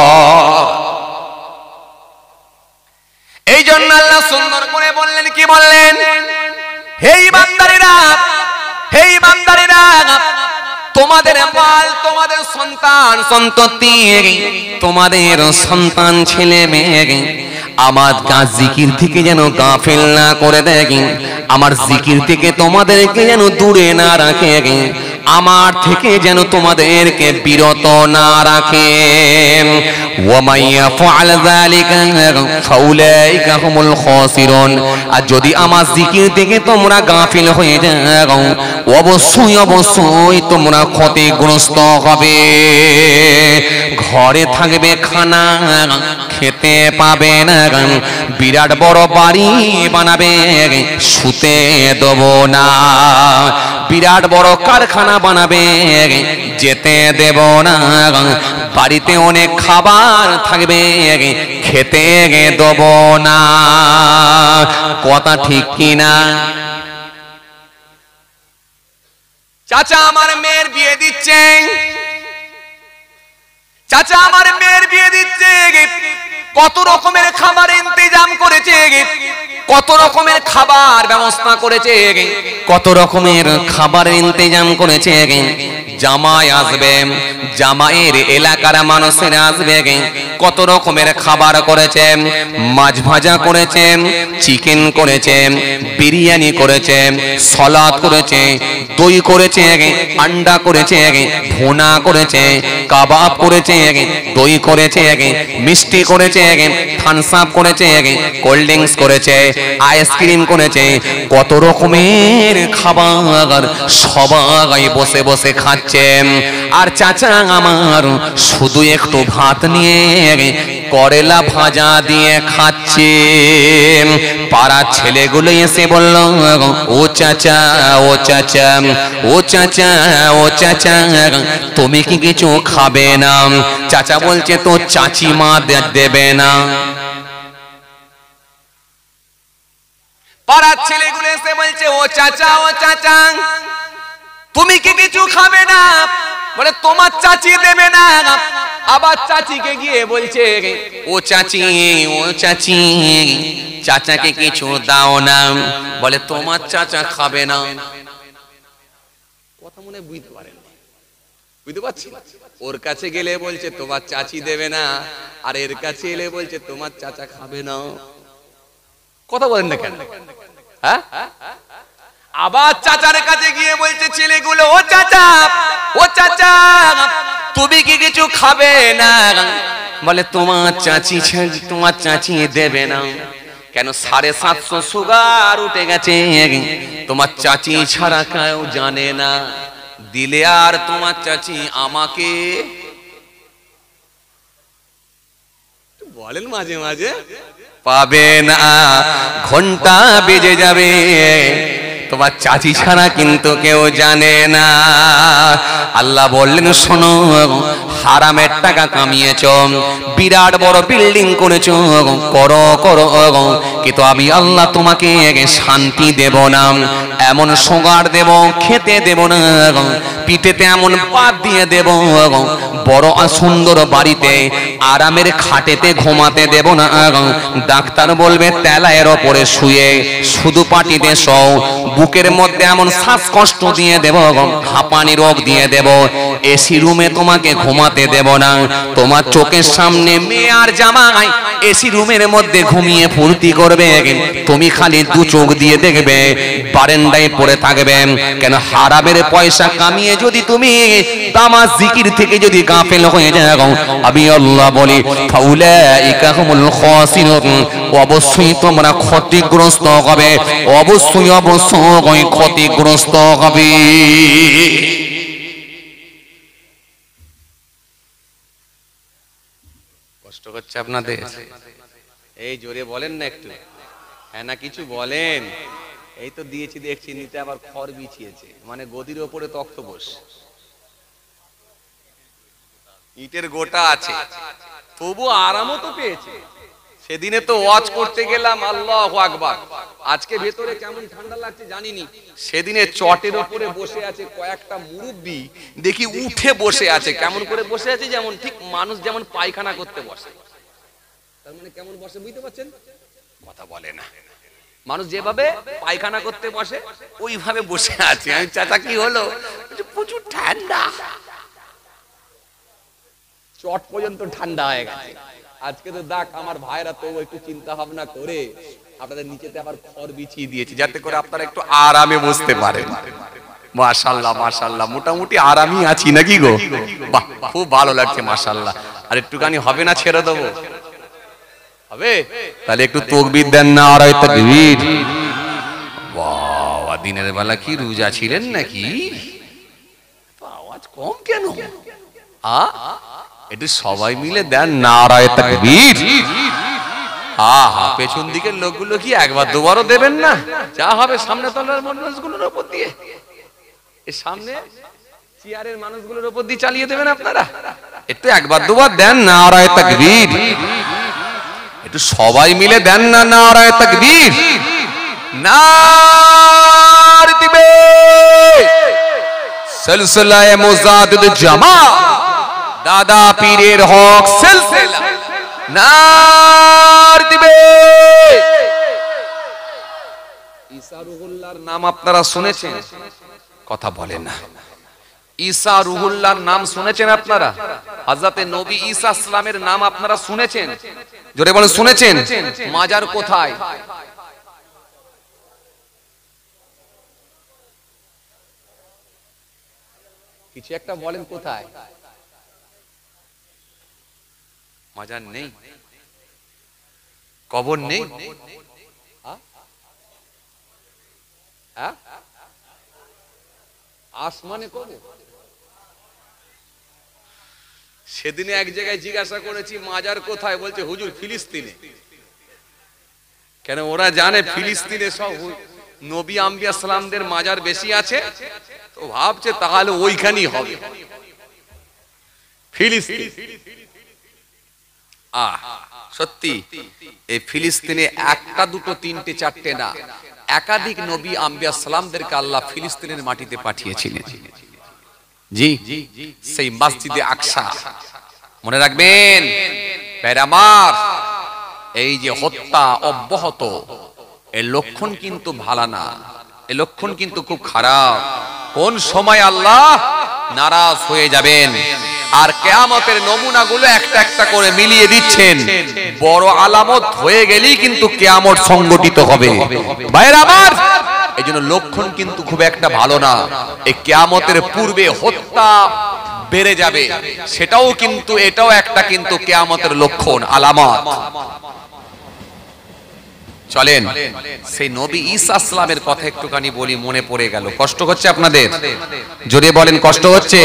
এই জন্য আল্লাহ সুন্দর করে বললেন, কি বললেন? হে ঈমানদারেরা, হে ঈমানদারেরা, তোমাদের মাল, তোমাদের সন্তান সন্ততি, তোমাদের সন্তান ছেলে মেয়ে আমার জিকির থেকে যেন গাফিল না করে দেয়, আমার জিকির থেকে তোমাদেরকে যেন দূরে না রাখে, আমার থেকে যেন তোমাদেরকে বিরত না রাখে। ওয়া মাইয়া ফাআল যালিকা ফাউলাইকা হুমুল খাসিরুন। আর যদি আমার জিকির থেকে তোমরা গাফিল হয়ে যাও, অবশ্যই অবশ্যই তোমরা ক্ষতিগ্রস্ত হবে। ঘরে থাকবে খানা, খেতে পাবে না, বিরাট বড় বাড়ি বানাবে, শুতে দেব না, বিরাট বড় কারখানা বানাবে, যেতে দেব না, বাড়িতে অনেক খাবার থাকবে, খেতে দেব না। কথা ঠিক কিনা? চাচা আমার মেয়ের বিয়ে দিচ্ছে, চাচা আমার মেয়ের বিয়ে দিচ্ছে, কত রকমের খাবার ইন্তজাম করেছে, কত রকমের খাবার ব্যবস্থা করেছে, কত রকমের খাবার ইন্তজাম করেছে। জামাই আসবে, জামাইয়ের এলাকার মানুষেরা আসবে, কত রকমের খাবার করেছে, মাছ ভাজা করেছে, চিকেন করেছে, বিরিয়ানি করেছে, সালাদ করেছে, দই করেছে, আন্ডা করেছে, ভুনা করেছে, কাবাব করেছে, দই করেছে, মিষ্টি করেছে, থামস আপ করেছে, কোল্ড ড্রিঙ্কস করেছে, আইসক্রিম করেছে, কত রকমের খাবার সবাই বসে বসে খাচ্ছে। আর চাচা আমার শুধু একটু ভাত নিয়ে করেলা ভাজা দিয়ে খাচ্ছে। পাড়ার ছেলেগুলো এসে বলল, ও চাচা, ও চাচা, ও চাচা, ও চাচা, তুমি কি কিছু খাবে না? চাচা বলছে তো চাচি মা দেবে না। পাড়ার ছেলেগুলো এসে বলছে, ও চাচা, ও চাচা, তুমি কি কিছু খাবে না? বলে তোমার চাচি দেবে না। আবার চাচিকে গিয়ে বলছে, ও চাচি, ও চাচি, চাচাকে কিছু দাও না। বলে তোমার চাচা খাবে না। কথা মনে বুঝতে পারেন, বুঝতে পারছি? ওর কাছে গেলে বলছে তোমার চাচি দেবে না, আর এর কাছে এলে বলছে তোমার চাচা খাবে না। কথা বলেন না কেন? হ্যাঁ, আবার চাচার কাছে গিয়ে বলছে ছেলেগুলো, ও চাচা, ও চাচা, তুমি কি কিছু খাবে না? বলে তোমার চাচি, তোমার চাচি দেবে না। কেন? 750 সুগার উঠে গেছে, তোমার চাচি ছাড়া কেউ জানে না। দিলে আর তোমার চাচি আমাকে বলেন মাঝে মাঝে পাবে না। ঘন্টা বেজে যাবে, তোমার চাচি ছাড়া কিন্তু কেউ জানে না। আল্লাহ বললেন, শোনো, হারামের টাকা কামিয়েছ, বিরাট বড় বিল্ডিং করেছো, করো করো, কিন্তু আমি আল্লাহ তোমাকে শান্তি দেব না। এমন সোগার দেব, খেতে দেব না, পিঠেতে এমন পাত দিয়ে দেব, বড় সুন্দর বাড়িতে আরামের খাটেতে ঘুমাতে দেব না। ডাক্তার বলবে তেলায়ের ওপরে শুয়ে শুধু পাটিতে শও। বুকের মধ্যে এমন শ্বাসকষ্ট দিয়ে দেব, হাঁপানি রোগ দিয়ে দেব। এসি রুমে তোমাকে ঘুমাতে দেব না। তোমার চোখের সামনে মেয়ে আর জামাই এসি রুমের মধ্যে ঘুমিয়ে ফুর্তি করবে, তুমি খালি দু চোখ দিয়ে দেখবে, বারান্দায় পড়ে থাকবে। কেন? হারামের পয়সা কামিয়ে যদি তুমি তামাজ জিকির থেকে যদি গাফেল হয়ে যাও, আমি আল্লাহ বলি, ফাউলাইকা হুমুল খাসিরুন, অবশ্যই তোমরা ক্ষতিগ্রস্ত হবে, অবশ্যই অবশ্যই ক্ষতিগ্রস্ত হবে। কষ্ট হচ্ছে আপনাদের? এই জোরে বলেন না একটু, হ্যাঁ না কিছু বলেন। এই তো দিয়েছি দেখছি, নিতে আবার খড় বিছিয়েছে, মানে গদির ওপরে তক্ত বস, ইটের গোটা আছে, তবু আরামও তো পেয়েছে। সেদিনে তো ওয়াজ করতে গেলাম, আল্লাহু আকবার, আজকে ভেতরে কেমন ঠান্ডা লাগছে জানিনি। সেদিনে চটের উপরে বসে আছে কয়েকটা মুরব্বি, দেখি উঠে বসে আছে। কেমন করে বসে আছে? যেমন ঠিক মানুষ যেমন পায়খানা করতে বসে, তার মানে কেমন বসে বুঝতে পারছেন? কথা বলে না। মানুষ যেভাবে পায়খানা করতে বসে ওইভাবে বসে আছে। আমি, চাচা কি হলো? প্রচুর ঠান্ডা, চট পর্যন্ত ঠান্ডা হয়ে গেছে। আজকে তো দেখ আমার ভাইরা তো একটু চিন্তা ভাবনা করে আপনাদের নিচেতে আবার খড় বিছিয়ে দিয়েছি, যাতে করে আপনারা একটু আরামে বসতে পারেন। মাশাআল্লাহ মাশাআল্লাহ, মোটামুটি আরামই আছি নাকি গো? বাহ, খুব ভালো লাগছে মাশাআল্লাহ। আর একটুখানি হবে না, ছেড়ে দেবো? হবে? তাহলে একটু তাকবীর দেন না, নারায়ে তাকবীর। বাহ, দিনের বেলা কি রোজা ছিলেন নাকি? আওয়াজ কম কেন? একটু সবাই মিলে দেন নারায়ে তাকবীর। পেছন দিকের লোকগুলো কি একবার দুবারও দেবেন না? যা হবে সামনে তলার মানুষগুলোর উপর দিয়ে, সামনে চেয়ারের মানুষগুলোর উপর দিয়ে চালিয়ে দেবেন আপনারা। একটু একবার দুবার দেন নারায়ে তাকবীর। একটু সবাই মিলে দেন না নারায়ে তাকবীর। নারে দিবে সিলসিলায়ে মুজাদ্দিদ জামাত দাদা পীরের হক সিলসিলা নার দিবে। ঈসা রুহুল্লাহর নাম আপনারা শুনেছেন? কথা বলেন না। ঈসা রুহুল্লাহর নাম শুনেছেন আপনারা? হযরতে নবী ঈসা ইসলামের নাম আপনারা শুনেছেন? জোরে বলেন শুনেছেন? মাজার কোথায়? কিছু একটা বলেন, কোথায়? মাজার নেই, কবর নেই। আসমানে কবর? সেদিনে এক জায়গায় জিজ্ঞাসা করেছি মাজার কোথায়, বলছে হুজুর ফিলিস্তিনে। কেন ওরা জানে ফিলিস্তিনে সব নবী আম্বিয়া সালামদের মাজার বেশি আছে, তো ভাবছে তাহলে ওইখানেই হবে ফিলিস্তিন। সত্যি এই ফিলিস্তিনে একটা দুটো তিনটে চারটে না, একাধিক নবী আম্বিয়া সালামদেরকে আল্লাহ ফিলিস্তিনের মাটিতে পাঠিয়েছিলেন। জি, সেই মসজিদে আকসা মনে রাখবেন প্যারামার। এই যে হত্যা অব্যাহত, এর লক্ষণ কিন্তু ভালো না, এর লক্ষণ কিন্তু খুব খারাপ। কোন সময় আল্লাহ নারাজ হয়ে যাবেন, আর কিয়ামতের নমুনাগুলো একটা একটা করে মিলিয়ে দিচ্ছেন। বড় আলামত হয়ে গেলেই কিন্তু কিয়ামত সংগঠিত হবে। ভাইরা আমার, এইজন্য লক্ষণ কিন্তু খুব একটা ভালো না। এই কিয়ামতের পূর্বে হত্যা বেড়ে যাবে, সেটাও কিন্তু, এটাও একটা কিন্তু কিয়ামতের লক্ষণ, আলামত। চলেন সেই নবী ঈসা ইসলামের কথা একটুখানি বলি, মনে পড়ে গেল। কষ্ট হচ্ছে আপনাদের? জোরে বলেন কষ্ট হচ্ছে?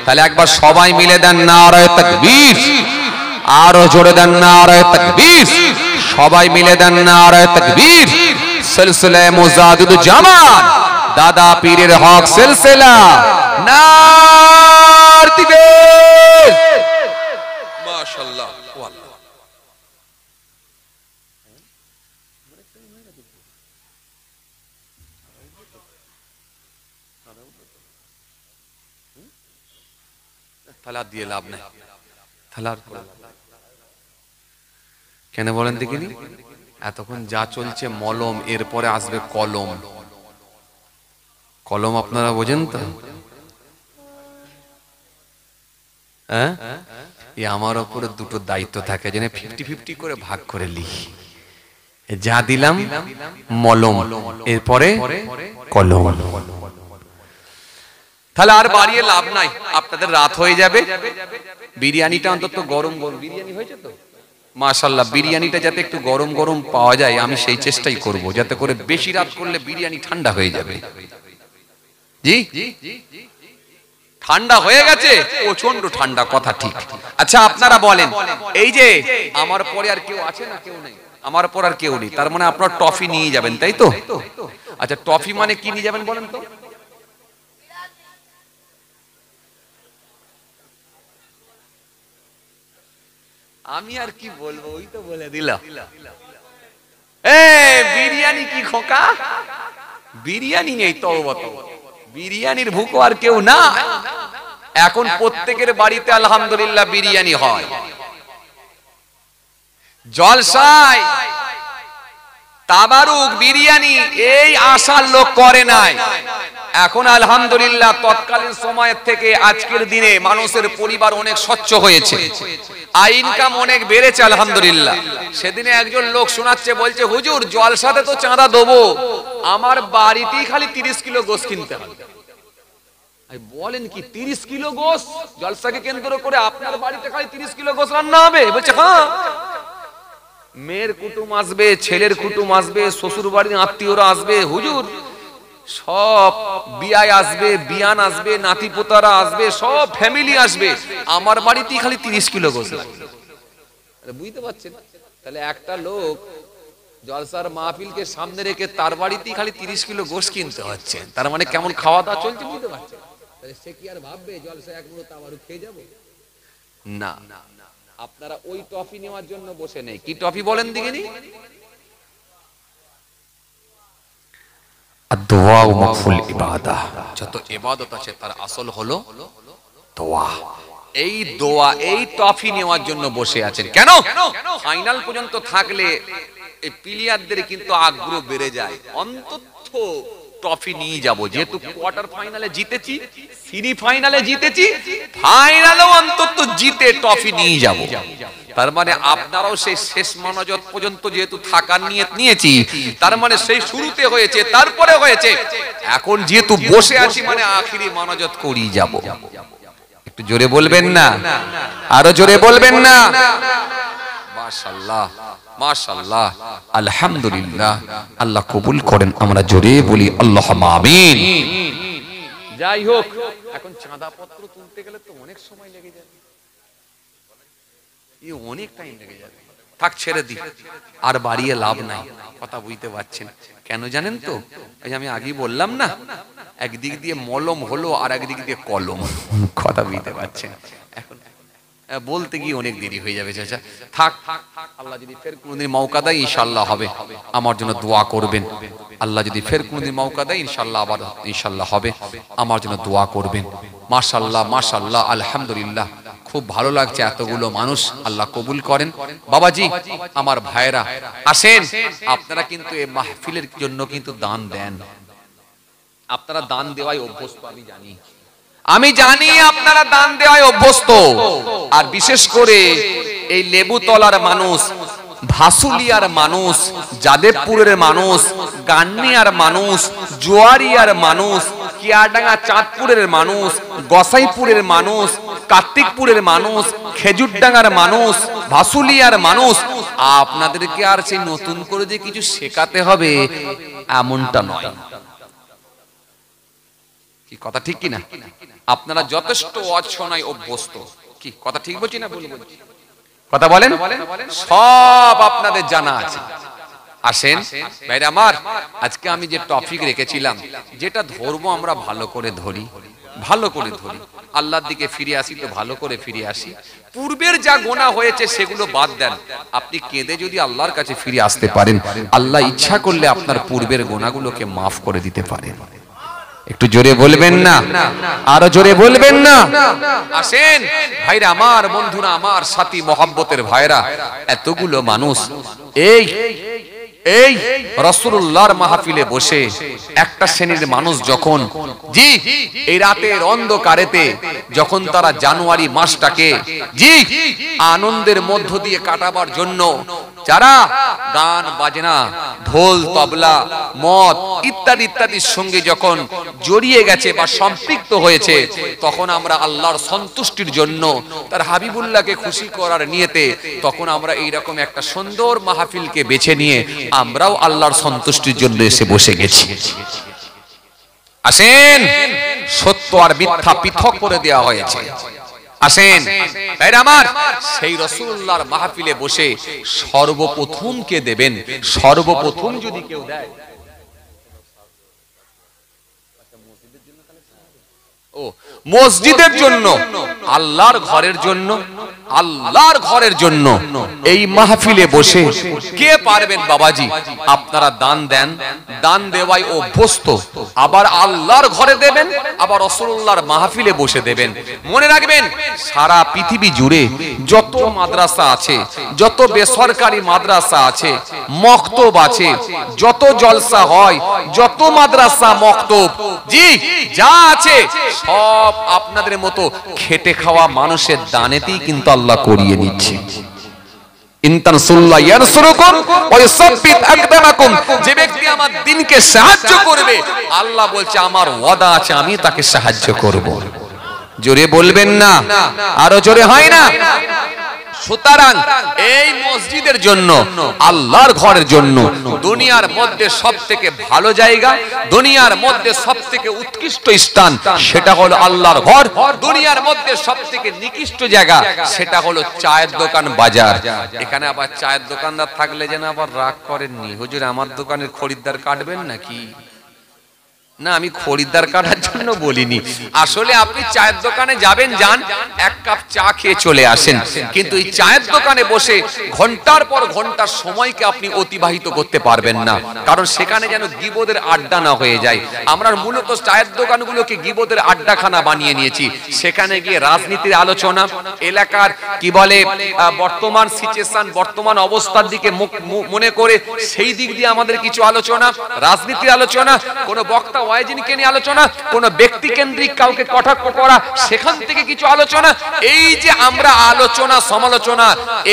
তাহলে একবার সবাই মিলে দেন নারায়ে তাকবীর, আরো জোরে দেন নারায়ে তাকবীর, সবাই মিলে দেন নারায়ে তাকবীর। সিলসিলায়ে মুজাদ্দিদ জামাত দাদা পীরের হক সিলসিলা নার দিবে। মাশাআল্লাহ। থালা দিয়ে লাভ নাই, থালার কেন বলেন দেখিনি? এতক্ষণ যা চলছে মলম, এরপরে আসবে কলম। কলম আপনারা বোঝেন তো? হ্যাঁ, আমার উপরে দুটো দায়িত্ব থাকে, যেন 50-50 করে ভাগ করে লিখি। যা দিলাম মলম, এরপরে কলম। তাহলে আর বাড়িয়ে লাভ নাই, আপনাদের রাত হয়ে যাবে। বিরিয়ানিটা অন্তত গরম গরম, বিরিয়ানি হয়েছে তো মাশাআল্লাহ, বিরিয়ানিটা যাতে একটু গরম গরম পাওয়া যায়, আমি সেই চেষ্টাই করব, যাতে করে বেশি রাত করলে বিরিয়ানি ঠান্ডা হয়ে যাবে। জি, ঠান্ডা হয়ে গেছে, প্রচন্ড ঠান্ডা, কথা ঠিক। আচ্ছা আপনারা বলেন, এই যে আমার পরে আর কেউ আছে না? কেউ নেই, আমার পর আর কেউ নেই, তার মানে আপনারা টফি নিয়ে যাবেন, তাই তো? আচ্ছা টফি মানে কি নিয়ে যাবেন বলেন তো? আমি আর কি বলবো, ওই তো বলে দিল। বিরিয়ানি কি খোকা? বিরিয়ানি নেই, তওবা তওবা, বিরিয়ানির ভুকো আর কেউ না। এখন প্রত্যেকের বাড়িতে আলহামদুলিল্লাহ বিরিয়ানি হয়, জলসায় তাবারুক বিরিয়ানি, এই আশার লোক করে নাই। এখন আলহামদুলিল্লাহ তৎকালীন সময়ের থেকে আজকের দিনে মানুষের পরিবার অনেক স্বচ্ছ হয়েছে, আয় ইনকাম অনেক বেড়েছে আলহামদুলিল্লাহ। সেদিনে একজন লোক শোনাচ্ছে, বলছে হুজুর জলসাতে তো চাঁদা দেবো, আমার বাড়িতেই খালি 30 কিলো গোশত কিনতে হবে। বলেন কি 30 কিলো গোশত জলসাকে কেন্দ্র করে আপনার বাড়িতে খালি 30 কিলো গোশত রান্না হবে? বলছে হ্যাঁ। মেয়ের কুটুম আসবে, ছেলের কুটুম আসবে, শ্বশুর বাড়ির আত্মীয়রা আসবে, হুজুর সব বিয়ায় আসবে, বিয়ান আসবে, নাতি পোতারা আসবে, সব ফ্যামিলি আসবে, আমার বাড়িতেই খালি 30 কিলো গোশত। বুঝতে পারছেন? তাহলে একটা লোক জলসার মাহফিলকে সামনে রেখে তার বাড়িতেই খালি 30 কিলো গোশত কিনতে হচ্ছে, তার মানে কেমন খাওয়া দাওয়া চলছে বুঝতে পারছেন? তাহলে সে কি আর ভাববে জলসা এক মুহূর্তে আবারও খেয়ে যাবো? না, আপনারা ওই টফি নেওয়ার জন্য বসে নেই। কি টফি বলেন দেখিনি? আর দোয়া ও মাকফুল ইবাদা, যত ইবাদত আছে তার আসল হলো দোয়া। এই দোয়া, এই ট্রফি নেওয়ার জন্য বসে আছেন। কেন? ফাইনাল পর্যন্ত থাকলে এই প্লেয়ারদের কিন্তু আগ্রহ বেড়ে যায়, অন্তত ট্রফি নিয়ে যাব। যেহেতু কোয়ার্টার ফাইনালে জিতেছি, সেমি ফাইনালে জিতেছি, ফাইনালেও অন্তত জিতে ট্রফি নিয়ে যাব। তার মানে আপনারাও সেই শেষ মনোজত পর্যন্ত যেহেতু থাকার নিয়ত নিয়েছি, তার মানে সেই শুরুতে হয়েছে, তারপরে হয়েছে, এখন যেহেতু বসে আছি মানে আখিরি মনোজত করেই যাব। একটু জোরে বলবেন না? আরো জোরে বলবেন না? মাশাআল্লাহ, মাশাআল্লাহ, আলহামদুলিল্লাহ। আল্লাহ কবুল করেন। আমরা জোরে বলি আল্লাহুম্মা আমিন। যাই হোক, এখন চাঁদা পত্র তুলতে গেলে তো অনেক সময় লেগে যাবে, অনেক টাইম লেগে যাবে। থাক, ছেড়ে দি, আর বাড়িয়ে লাভ নাই। কথা বুঝতে পারছেন কেন জানেন তো? এই আমি আগেই বললাম না, একদিক দিয়ে মলম হলো আর একদিক দিয়ে কলম। কথা বুঝতে পারছেন? এখন বলতে গিয়ে অনেক দেরি হয়ে যাবে। চাচা থাক, আল্লাহ যদি ফের কোনদিন মৌকা দেয় ইনশাআল্লাহ হবে, আমার জন্য দোয়া করবেন। আল্লাহ যদি ফের কোনদিন মৌকা দেয় ইনশাআল্লাহ আবার ইনশাআল্লাহ হবে, আমার জন্য দোয়া করবেন। মাশাআল্লাহ, মাশাআল্লাহ, আলহামদুলিল্লাহ। খুব ভালো লাগছে, এতগুলো মানুষ, আল্লাহ কবুল করেন। বাবাজি, আমার ভাইরা আসেন, আপনারা কিন্তু এই মাহফিলের জন্য কিন্তু দান দেন। আপনারা দান দেওয়াই অভ্যস্ত, আমি জানি আপনারা দান দেওয়ায় অভ্যস্ত। আর বিশেষ করে এই লেবুতলার মানুষ, ভাসুলিয়ার মানুষ, যাদবপুরের মানুষ, গান্নিয়ার মানুষ, জোয়ারিয়ার মানুষ, কিয়াডাঙ্গা চাঁদপুরের মানুষ, গোসাইপুরের মানুষ, কার্তিকপুরের মানুষ, খেজুরডাঙ্গার মানুষ, ভাসুলিয়ার মানুষ, আপনাদেরকে আর সেই নতুন করে যে কিছু শেখাতে হবে এমনটা নয়। কি কথা ঠিক কিনা? আপনারা যথেষ্ট অছনায় অভ্যস্ত। কি কথা ঠিক বলছি না ভুল বলছি? কথা বলেন। সব আপনাদের জানা আছে। আসেন ভাইরা আমার, আজকে আমি যে টপিক রেখেছিলাম, যেটা ধরবো আমরা ভালো করে ধরি, ভালো করে ধরি, আল্লাহর দিকে ফিরে আসি তো ভালো করে ফিরে আসি। পূর্বের যা গোনা হয়েছে সেগুলো বাদ দেন। আপনি কেঁদে যদি আল্লাহর কাছে ফিরে আসতে পারেন, আল্লাহ ইচ্ছা করলে আপনার পূর্বের গোনাগুলোকে মাফ করে দিতে পারেন। একটু জোরে বলবেন না? আরো জোরে বলবেন না? আসেন ভাইরা আমার, বন্ধুরা আমার, সাথী মহব্বতের ভাইরা, এতগুলো মানুষ এই এই রাসূলুল্লাহর মাহফিলে বসে একটা শ্রেণীর মানুষ যখন জি এই রাতের অন্ধকারেতে যখন তারা জানুয়ারি মাসটাকে জি আনন্দের মধ্য দিয়ে কাটাবার জন্য যারা গান বাজনা, ঢোল তবলা, মদ ইত্যাদি ইত্যাদির সঙ্গে যখন জড়িয়ে গেছে বা সম্পৃক্ত হয়েছে, তখন আমরা আল্লাহর সন্তুষ্টির জন্য, তার হাবিবুল্লাহকে খুশি করার নিয়তে, তখন আমরা এইরকম একটা সুন্দর মাহফিলকে বেছে নিয়ে আমরাও আল্লাহর সন্তুষ্টির জন্য এসে বসে গেছি। আসেন, সত্য আর মিথ্যা পৃথক করে দেওয়া হয়েছে। আসেন ভাইরা আমার, সেই রাসূলুল্লাহর মাহফিলে বসে সর্বপ্রথম কে দেবেন? সর্বপ্রথম যদি কেউ দেয়, ও মসজিদের জন্য, আল্লাহর ঘরের জন্য, আল্লাহর ঘরের জন্য এই মাহফিলে বসে কে পারবেন? বাবাজি, আপনারা দান দেন, দান দেওয়াই অভ্যস্ত, আবার আল্লাহর ঘরে দেবেন, আবার রাসূলুল্লাহর মাহফিলে বসে দেবেন। মনে রাখবেন, সারা পৃথিবী জুড়ে যত মাদ্রাসা আছে, যত বেসরকারি মাদ্রাসা আছে, মক্তব আছে, যত জলসা হয়, যত মাদ্রাসা মক্তব জি যা আছে, সব আপনাদের মতো খেটে খাওয়া মানুষের দানেতেই কিন্তু আল্লাহ করিয়ে নিচ্ছে। যে ব্যক্তি আমার দ্বীনকে সাহায্য করবে, আল্লাহ বলছে আমার ওয়াদা আছে আমি তাকে সাহায্য করব। জোরে বলবেন না? আরো জোরে হয় না? সুতরাং এই মসজিদের জন্য, আল্লাহর ঘরের জন্য, দুনিয়ার মধ্যে সবথেকে ভালো জায়গা, দুনিয়ার মধ্যে সবথেকে উৎকৃষ্ট স্থান, সেটা হলো আল্লাহর ঘর। দুনিয়ার মধ্যে সবথেকে নিকৃষ্ট জায়গা, সেটা হলো চায়ের দোকান, বাজার। এখানে আবার চায়ের দোকানদার থাকলে যেন আবার রাগ করেননি, হুজুর আমার দোকানের খরিদ্দার কাটবেন নাকি? না, আমি খরিদ্দার কাটার জন্য বলিনি। আসলে আপনি চায়ের দোকানে যাবেন, যান এক কাপ চা খেয়ে চলে আসেন, কিন্তু এই চায়ের দোকানে বসে ঘন্টার পর ঘন্টার সময়কে আপনি অতিবাহিত করতে পারবেন না, কারণ সেখানে যেন গীবতের আড্ডা না হয়ে যায়। আমরা মূলত চায়ের দোকানগুলোকে গীবতের আড্ডাখানা বানিয়ে নিয়েছি। সেখানে গিয়ে রাজনীতির আলোচনা, এলাকার কি বলে বর্তমান সিচুয়েশন, বর্তমান অবস্থার দিকে মনে করে সেই দিক দিয়ে আমাদের কিছু আলোচনা, রাজনীতির আলোচনা, কোনো বক্তা ওয়াইজিনকে নিয়ে আলোচনা, কোন ব্যক্তি কেন্দ্রিক কাউকে কটাক্ষ করা, সেখান থেকে কিছু আলোচনা। এই যে আমরা আলোচনা সমালোচনা,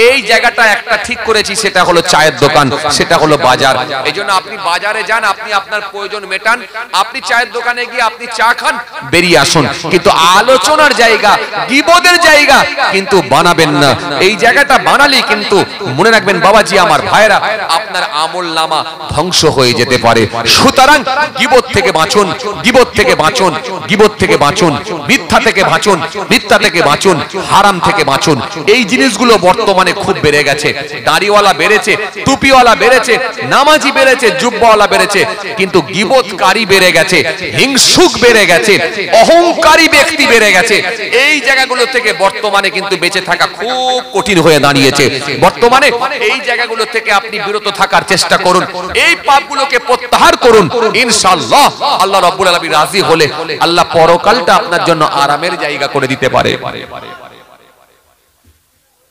এই জায়গাটা একটা ঠিক করেছি, সেটা হলো চায়ের দোকান, সেটা হলো বাজার। এই জন্য আপনি বাজারে যান, আপনি আপনার প্রয়োজন মেটান, আপনি চায়ের দোকানে গিয়ে আপনি চা খান, বেরিয়ে আসুন, কিন্তু আলোচনার জায়গা, গীবতের জায়গা কিন্তু বানাবেন না। এই জায়গাটা বানালেই কিন্তু মনে রাখবেন বাবাজি, আমার ভাইরা, আপনার আমল নামা ধ্বংস হয়ে যেতে পারে। সুতরাং গীবত থেকে বাঁচুন, গীবত থেকে বাঁচুন, গীবত থেকে বাঁচুন, মিথ্যা থেকে বাঁচুন, মিথ্যা থেকে বাঁচুন, হারাম থেকে বাঁচুন। এই জিনিসগুলো বর্তমানে খুব বেড়ে গেছে। দাড়িওয়ালা বেড়েছে, টুপিওয়ালা বেড়েছে, নামাজি বেড়েছে, জুব্বাওয়ালা বেড়েছে, কিন্তু গীবতকারী বেড়ে গেছে, হিংসুক বেড়ে গেছে, অহংকারী ব্যক্তি বেড়ে গেছে। এই জায়গাগুলো থেকে বর্তমানে কিন্তু বেঁচে থাকা খুব কঠিন হয়ে দাঁড়িয়েছে। বর্তমানে এই জায়গাগুলো থেকে আপনি বিরত থাকার চেষ্টা করুন, এই পাপগুলোকে প্রত্যাহার করুন। ইনশাআল্লাহ আল্লাহ রাব্বুল আলামিন রাজি হলে আল্লাহ পরকালটা আপনার জন্য আরামের জায়গা করে দিতে পারে।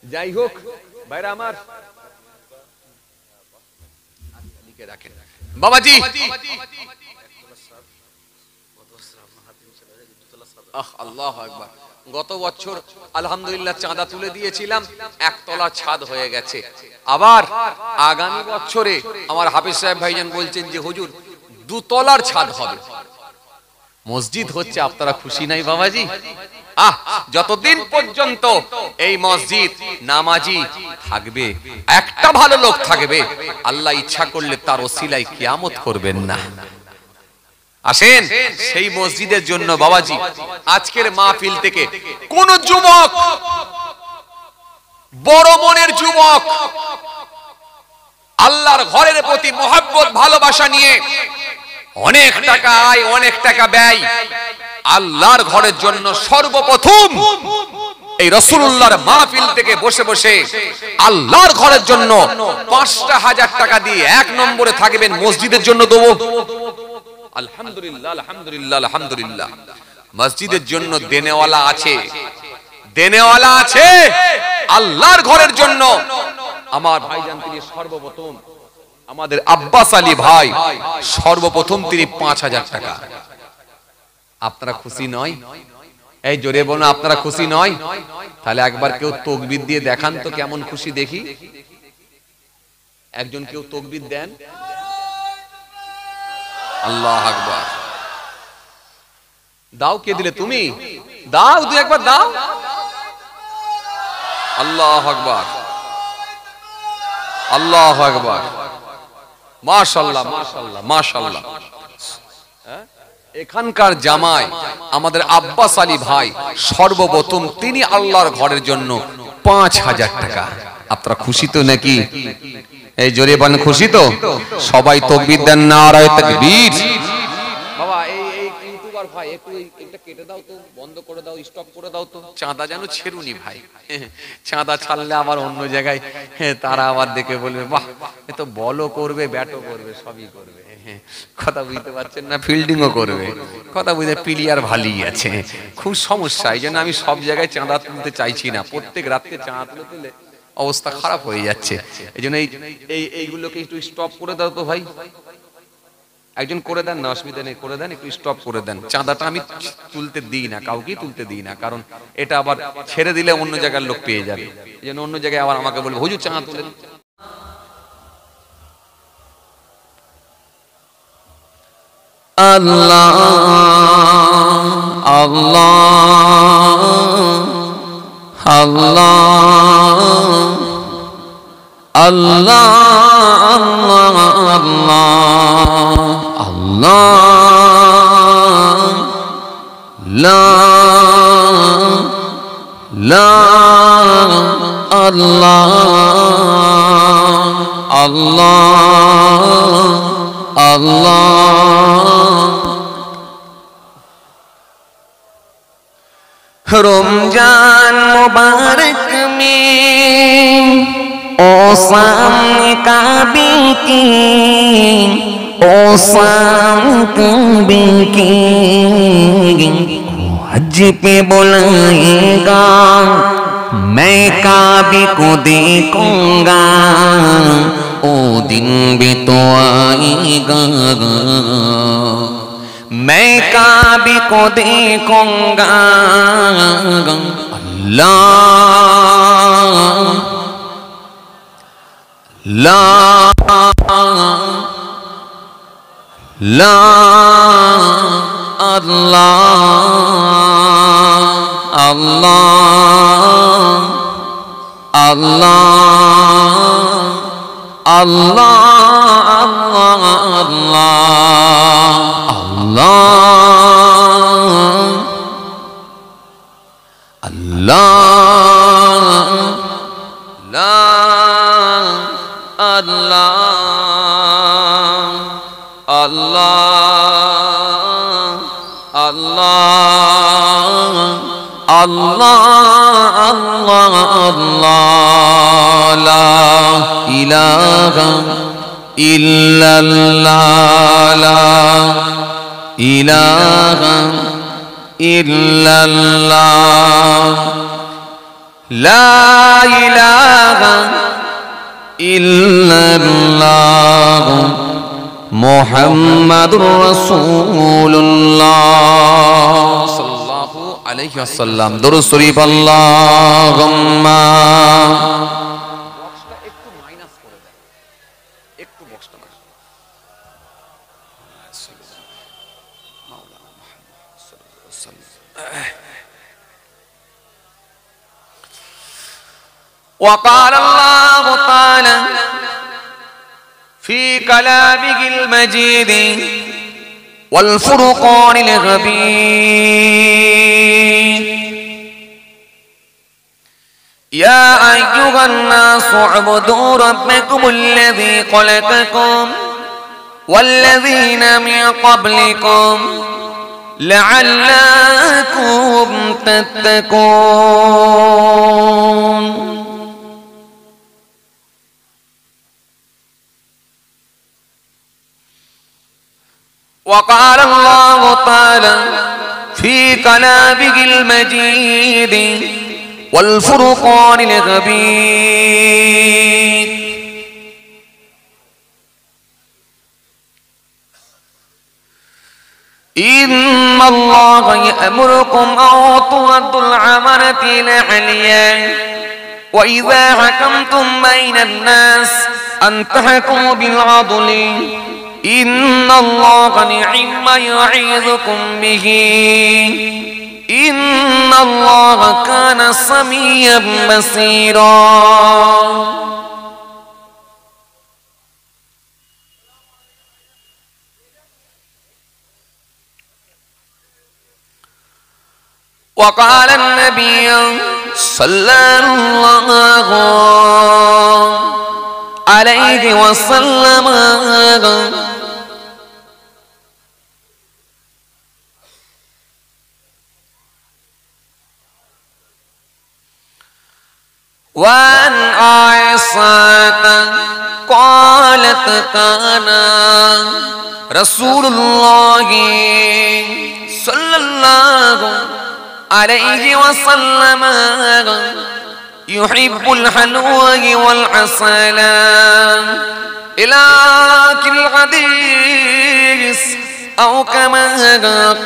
যাই হোক ভাইরা আমার, লিখে রাখেন বাবাজি। আল্লাহু আকবার। গত বছর আলহামদুলিল্লাহ চাঁদা তুলে দিয়েছিলাম, একতলা ছাদ হয়ে গেছে। আবার আগামী বছরে আমার হাফেজ সাহেব ভাইজান বলছেন যে হুজুর দুতলার ছাদ হবে। মসজিদ হচ্ছে, আপনারা খুশি নাই বাবাজি? যতদিন পর্যন্ত এই মসজিদ নামাজি থাকবে, একটা ভালো লোক থাকবে, আল্লাহ ইচ্ছা করলে তার ওসিলায় কিয়ামত করবেন না। আসেন সেই মসজিদের জন্য বাবাজি, আজকের মাহফিল থেকে কোন যুবক, বড় মনের যুবক, আল্লাহর ঘরের প্রতি মহব্বত ভালোবাসা নিয়ে অনেক টাকা আয়, অনেক টাকা ব্যয়, আল্লাহর ঘরের জন্য সর্বপ্রথম এই রাসূলুল্লাহর মাহফিল থেকে বসে বসে আল্লাহর ঘরের জন্য ৫,০০০ টাকা দিয়ে এক নম্বরে থাকবেন, মসজিদের জন্য দেবো। আলহামদুলিল্লাহ, আলহামদুলিল্লাহ, আলহামদুলিল্লাহ। মসজিদের জন্য দেনেওয়ালা আছে, দেনেওয়ালা আছে। আল্লাহর ঘরের জন্য আমার ভাইজান তিনি সর্বপ্রথম, আমাদের আব্বাস আলী ভাই সর্বপ্রথম তিনি ৫,০০০ টাকা। আপনারা খুশি নয়? এই জোরে বলুন, আপনারা খুশি নয়? তাহলে একবার কেউ তাকবীর দিয়ে দেখান তো কেমন খুশি দেখি। একজন কেউ তাকবীর দেন। আল্লাহু আকবার। দাও, কে দিলে? তুমি দাও, দুই একবার দাও। আল্লাহু আকবার, আল্লাহু আকবার। মাশাআল্লাহ, মাশাআল্লাহ, মাশাআল্লাহ। এখানকার জামাই আমাদের আব্বাস আলী ভাই সর্বপ্রথম তিনি আল্লাহর ঘরের জন্য ৫,০০০ টাকা। আপনারা খুশি তো নাকি? এই জোরে বলেন খুশি তো? সবাই তাকবীর দেন, নারায়ে তাকবীর। বাবা এই ইউটিউবার ভাই একটু এটা কেটে দাও তো, বন্ধ করে দাও, স্টপ করে দাও তো। চাঁদা যেন ছেড়ুনি ভাই, চাঁদা ছাড়লে আবার অন্য জায়গায় তারা আবার দেখে বলবে বাহ এ তো বলও করবে, ব্যাটও করবে, সবই করবে। কথা বুঝতে পারছেন না? ফিল্ডিংও করবে, কথা বুঝতে প্লেয়ার ভালোই আছে। খুব সমস্যা, এই জন্য আমি সব জায়গায় চাঁদা তুলতে চাইছি না। প্রত্যেক রাতে চাঁদা তুলে অবস্থা খারাপ হয়ে যাচ্ছে। এই জন্য এইগুলোকে একটু স্টপ করে দাও তো ভাই। একজন করে দেন না, অসুবিধা নেই, করে দেন, একটু স্টপ করে দেন। চাঁদাটা আমি তুলতে দিই না, কাউকেই তুলতে দিই না, কারণ এটা আবার ছেড়ে দিলে অন্য জায়গার লোক পেয়ে যাবে। এই জন্য অন্য জায়গায় আবার আমাকে বলবে হুজুর চাঁদা তুলে। আল্লাহ আল্লাহ আল্লাহ আল্লাহ আল্লাহ লা লা আল্লাহ আল্লাহ আল্লাহ रमजान मुबारक में ओ सामने काबे की, ओ सामने की हज पे बुलाएगा, मैं काबे को देखूंगा, ओ दिन भी तो आएगा, मैं काबे को देखूंगा। अल्लाह ला ला अल्लाह अल्लाह अल्लाह अल्लाह अल्लाह अल्लाह ला अल्लाह अल्लाह अल्लाह अल्लाह अल्लाह ला इलाहा इल्लल्लाह ला इलाहा इल्लल्लाह ला इलाहा इल्लल्लाह मुहम्मदुर रसूलुल्लाह सल्लल्लाहु अलैहि वसल्लम। दुरूद शरीफ अल्लाहुम्मा बक्सটা একটু মাইনাস করে দেন, একটু বক্সটা না মাওলানা মুহাম্মদ সাল্লাল্লাহু আলাইহি ওয়াসাল্লাম। وقال الله تعالى في كلامه المجيد والفرقان الحميد يا أيها الناس اعبدوا ربكم الذي خلقكم والذين من قبلكم لعلكم تتقون وقال الله تعالى في كلامه المجيد والفرقان الحميد إن الله يأمركم أن تؤدوا الأمانات إلى أهلها وإذا حكمتم بين الناس أن تحكموا بالعدل إن الله نعم ما يعظكم به إن الله كان سميعا بصيرا وقال النبي صلى الله عليه وسلم وعن عائشة قالت كان رسول الله صلى الله عليه وسلم يحب الحلوى والعسل إلى كل حديث أو كما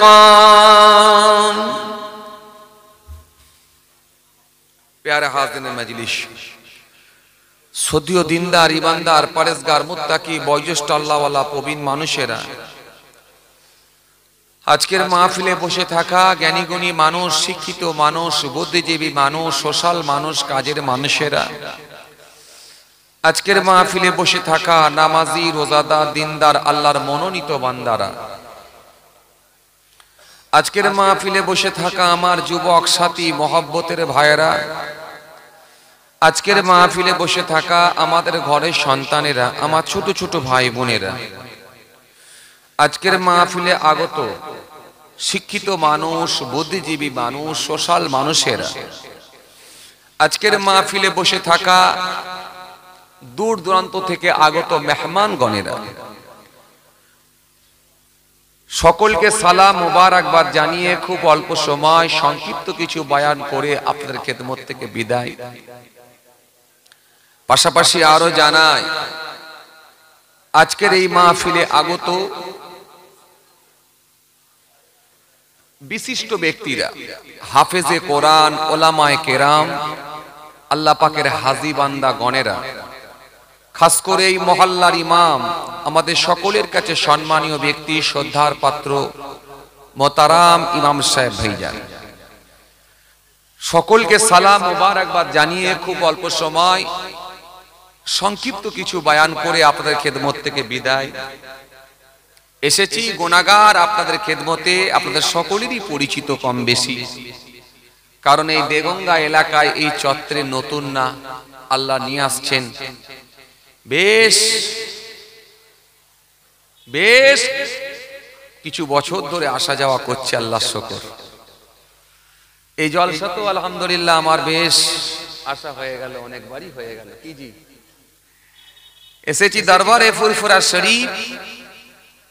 قال प्यारे हाज़िर मजलिस सदियो दिनदार ईमानदार परेजगार मुत्ताकी बयोज्येष्ठ आल्लाहवाला प्रवीण मानुषेरा আজকের মাহফিলে বসে থাকা জ্ঞানী গুণী মানুষ, শিক্ষিত মানুষ, বুদ্ধিজীবী মানুষ, সোশ্যাল মানুষ, কাজের মানুষেরা, আজকের মাহফিলে বসে থাকা নামাজি, রোজাদার, দিনদার আল্লাহর মনোনীত বান্দারা, আজকের মাহফিলে বসে থাকা আমার যুবক সাথী মহব্বতের ভাইয়েরা, আজকের মাহফিলে বসে থাকা আমাদের ঘরের সন্তানেরা, আমার ছোট ছোট ভাই বোনেরা, আজকের মাহফিলে আগত শিক্ষিত মানুষ, বুদ্ধিজীবী মানুষ, সোশ্যাল মানুষেরা, আজকের মাহফিলে বসে থাকা দূর দূরান্ত থেকে আগত মেহমানগণেরা, সকলকে সালাম মোবারকবাদ জানিয়ে খুব অল্প সময় সংক্ষিপ্ত কিছু বয়ান করে আপনাদের খেদমত থেকে বিদায়। পাশাপাশি আরো জানাই, আজকের এই মাহফিলে আগত বিশিষ্ট ব্যক্তিরা, হাফেজে কোরআন, ওলামায়ে কেরাম, আল্লাহ পাকের হাজী বান্দা গণেরা, খাস করে এই মহল্লার ইমাম, আমাদের সকলের কাছে সম্মানীয় ব্যক্তি, শ্রদ্ধার পাত্র মোহতারাম ইমাম সাহেব ভাইজান, সকলকে সালাম মোবারকবাদ জানিয়ে খুব অল্প সময় সংক্ষিপ্ত কিছু বয়ান করে আপনাদের খেদমত থেকে বিদায়। এসেছি গুনাহগার আপনাদের খেদমতে, আপনাদের সকলেরই পরিচিত কম বেশি, কারণ এই দেগঙ্গা এলাকায় এই চত্বরে নতুন না, আল্লাহ নিয়ে আসছেন। বেশ কিছু বছর ধরে আসা যাওয়া করছে, আল্লাহর শুকর। এই জলসা তো আলহামদুলিল্লাহ আমার বেশ আশা হয়ে গেল, অনেকবারই হয়ে গেল। কি জি, এসেছি দরবারে ফুরফুরা শরীফ,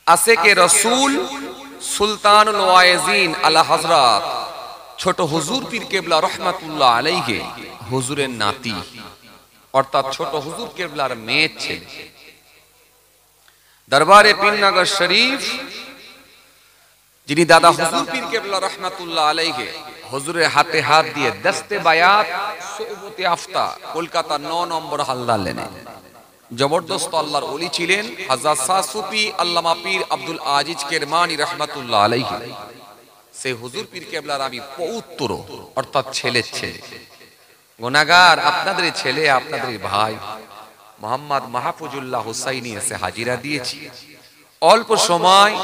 আশেকে রসুল সুলতানুল ওয়াইজিন আলা হযরত ছোট হুজুর পীর কেবলা রহমাতুল্লাহ আলাইহি, হুজুরের নাতি, অর্থাৎ ছোট হুজুর কেবলার মেয়ে ছেলে। দরবারে পীরনগর শরীফ, যিনি দাদা হুজুর পীর কেবলা রহমাতুল্লাহ আলাইহি হুজুরের হাতে হাত দিয়ে দস্তে বায়াত সোহবতে আফতা কলকাতা 9 নম্বর হালদা লেনে জবরদস্ত আল্লাহর ওলি ছিলেন হযরত শাহ সুফি আল্লামা পীর আব্দুল আজিজ কেরমানি রহমাতুল্লাহ আলাইহি। সেই হুজুর পীর কেবলার আমি পৌত্র, অর্থাৎ ছেলের ছেলে, গুনাহগার আপনাদের ছেলে, আপনাদের ভাই মোহাম্মদ মাহফুজুল্লাহ হুসাইনি এসে হাজিরা দিয়েছি। অল্প সময়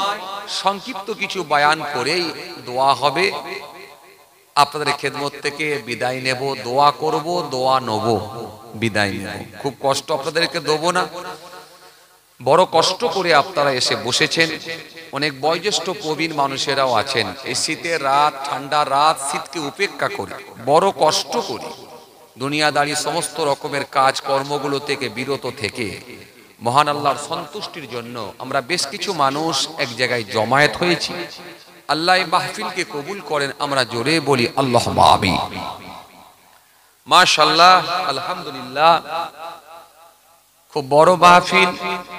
সংক্ষিপ্ত কিছু বয়ান করেই দোয়া হবে, আপনাদের খেদমত থেকে বিদায় নেব, দোয়া করব, দোয়া নেব, বিদায় নেব। খুব কষ্ট আপনাদেরকে দেব না, বড় কষ্ট করে আপনারা এসে বসেছেন। অনেক বয়োজ্যেষ্ঠ প্রবীণ মানুষেরাও আছেন। এই শীতের রাত, ঠান্ডা রাত, শীতকে উপেক্ষা করি, বড় কষ্ট করি, দুনিয়াদারি সমস্ত রকমের কাজ কর্মগুলো থেকে বিরত থেকে মহান আল্লাহর সন্তুষ্টির জন্য আমরা বেশ কিছু মানুষ এক জায়গায় জমায়েত হয়েছি। আল্লাহ এই মাহফিলকে কবুল করেন, আমরা জোরে বলি আল্লাহুম্মা আমিন। মাশাআল্লাহ, আলহামদুলিল্লাহ, খুব বড় মাহফিল।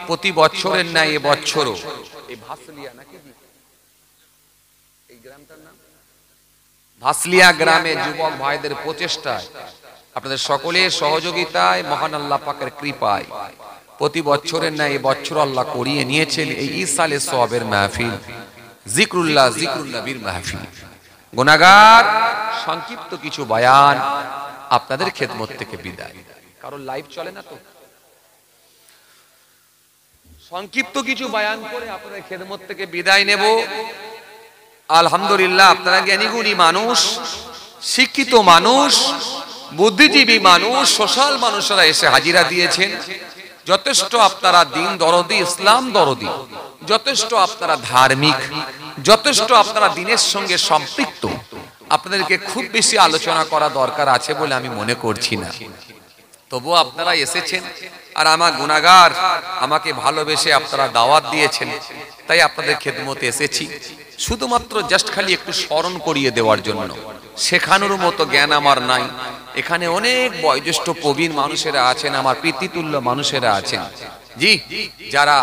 প্রতি বছরের ন্যায় এবছরও এই ভাসলিয়া, নাকি এই গ্রামটার নাম ভাসলিয়া গ্রামে যুবক ভাইদের প্রচেষ্টায়, আপনাদের সকলের সহযোগিতায়, মহান আল্লাহ পাকের কৃপায় প্রতি বছরের ন্যায় এবছর আল্লাহ করিয়ে নিয়েছেন এই ইসালে সওয়াবের মাহফিল, জিকরুল্লাহ, জিকরুল নবীর মাহফিল। গুনাহগার সংক্ষিপ্ত কিছু বয়ান, আপনাদের খেদমত থেকে বিদায়। কারণ লাইভ চলে না তো, সংক্ষিপ্ত কিছু বয়ান করে আপনাদের খেদমত থেকে বিদায় নেব। আলহামদুলিল্লাহ, আপনারা জ্ঞানীগুণী মানুষ, শিক্ষিত মানুষ, বুদ্ধিজীবী মানুষ, সোশ্যাল মানুষরা এসে হাজিরা দিয়েছেন। যথেষ্ট আপনারা দিন দরদি, ইসলাম দরদি, যথেষ্ট আপনারা ধার্মিক, যথেষ্ট আপনারা দিনের সঙ্গে সম্পৃক্ত। আপনাদেরকে খুব বেশি আলোচনা করা দরকার আছে বলে আমি মনে করছি না। তবু আপনারা এসেছেন, আর আমার গুনাহগার আমাকে ভালোবেসে আপনারা দাওয়াত দিয়েছেন, তাই আপনাদের খেদমতে এসেছি। শুধুমাত্র জাস্ট খালি একটু স্মরণ করিয়ে দেওয়ার জন্য, শেখানোর মতো জ্ঞান আমার নাই। এখানে অনেক বয়োজ্যেষ্ঠ প্রবীণ মানুষেরা আছেন, আমার পিতৃতুল্য মানুষেরা আছেন, জি, যারা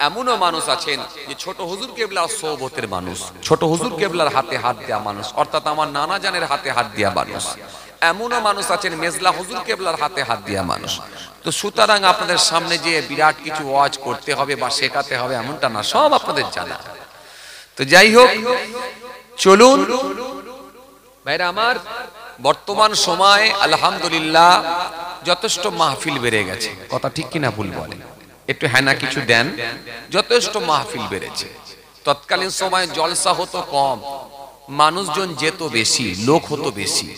এমনও মানুষ আছেন যে ছোট হুজুর কেবলার সোহবতের মানুষ, ছোট হুজুর কেবলার হাতে হাত দেওয়া মানুষ, অর্থাৎ আমার নানা জানের হাতে হাত দেওয়া মানুষ। এমনও মানুষ আছেন মেজলা হুজুর কেবলার হাতে হাত দেওয়া মানুষ। তো সুতরাং আপনাদের সামনে যে বিরাট কিছু ওয়াজ করতে হবে বা শেখাতে হবে এমনটা না, সব আপনাদের জানা। তো যাই হোক, চলুন ভাইরা আমার, বর্তমান সময়ে আলহামদুলিল্লাহ যথেষ্ট মাহফিল বেড়ে গেছে। কথা ঠিক কিনা ভুল বলেন? একটু হ্যাঁ না কিছু দেন। যথেষ্ট মাহফিল বেড়েছে। তৎকালীন সময়ে জলসা হতো কম, মানুষজন যেত বেশি, লোক হতো বেশি।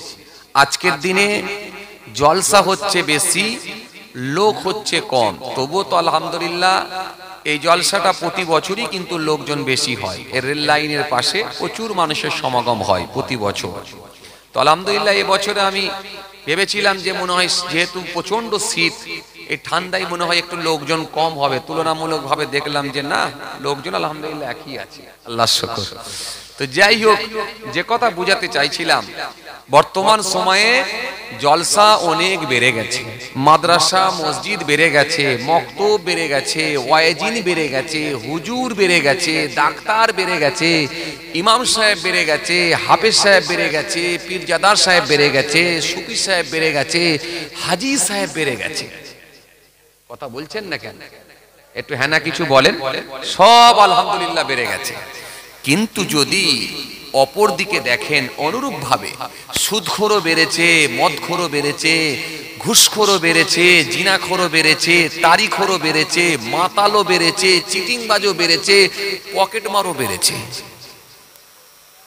আজকের দিনে জলসা হচ্ছে বেশি, লোক হচ্ছে কম। তবুও তো আলহামদুলিল্লাহ এই জলসাটা প্রতি বছরই কিন্তু লোকজন বেশি হয়, এই রেল লাইনের পাশে প্রচুর মানুষের সমাগম হয় প্রতি বছর। তো আলহামদুলিল্লাহ এবছরে আমি ভেবেছিলাম যে মনে হয় যেহেতু প্রচন্ড শীত, এই ঠান্ডায় মনে হয় একটু লোকজন কম হবে, তুলনামূলকভাবে দেখলাম যে না, লোকজন আলহামদুলিল্লাহ একই আছে, আল্লাহর শুকর। তো যাই হোক, যে কথা বুঝাতে চাইছিলাম, বর্তমান সময়ে জলসা অনেক বেড়ে গেছে, মাদ্রাসা মসজিদ বেড়ে গেছে, মক্তব বেড়ে গেছে, ওয়াইজিন বেড়ে গেছে, হুজুর বেড়ে গেছে, ডাক্তার বেড়ে গেছে, ইমাম সাহেব বেড়ে গেছে, হাফেজ সাহেব বেড়ে গেছে, পীরজাদার সাহেব বেড়ে গেছে, সুফি সাহেব বেড়ে গেছে, হাজি সাহেব বেড়ে গেছে। কথা বলছেন না কেন? একটু হ্যাঁ না কিছু বলেন। সব আলহামদুলিল্লাহ বেড়ে গেছে, কিন্তু যদি অপর দিকে দেখেন অনুরূপ ভাবে সুদখোরও বেড়েছে, মদখোরও বেড়েছে, ঘুষখোরও বেড়েছে, জিনাখোরও বেড়েছে, তারিখোরও বেড়েছে, মাতালও বেড়েছে, চিটিংবাজও বেড়েছে, পকেটমারও বেড়েছে,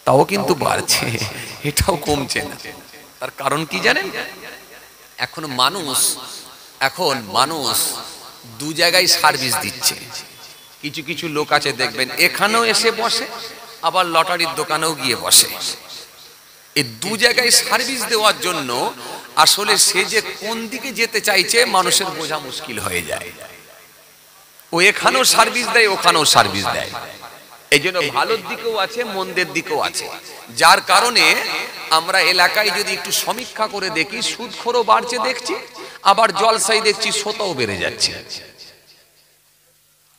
তাও কিন্তু বাড়ছে, এটাও কমছে না। তার কারণ কি জানেন? এখন মানুষ দু জায়গায় সার্ভিস দিচ্ছে। কিছু কিছু লোক আছে দেখবেন এখানেও এসে বসে, আবার লটারির দোকানেও গিয়ে বসে। এই দু জায়গায় সার্ভিস দেওয়ার জন্য আসলে সে যে কোন দিকে যেতে চাইছে মানুষের বোঝা মুশকিল হয়ে যায়। ও এখানেও সার্ভিস দেয়, ওখানেও সার্ভিস দেয়। এই জন্য ভালোর দিকেও আছে, মন্দের দিকেও আছে। যার কারণে আমরা এলাকায় যদি একটু সমীক্ষা করে দেখি, সুদখোরও বাড়ছে দেখছি, আবার জলসাই দেখছি শ্রোতাও বেড়ে যাচ্ছে।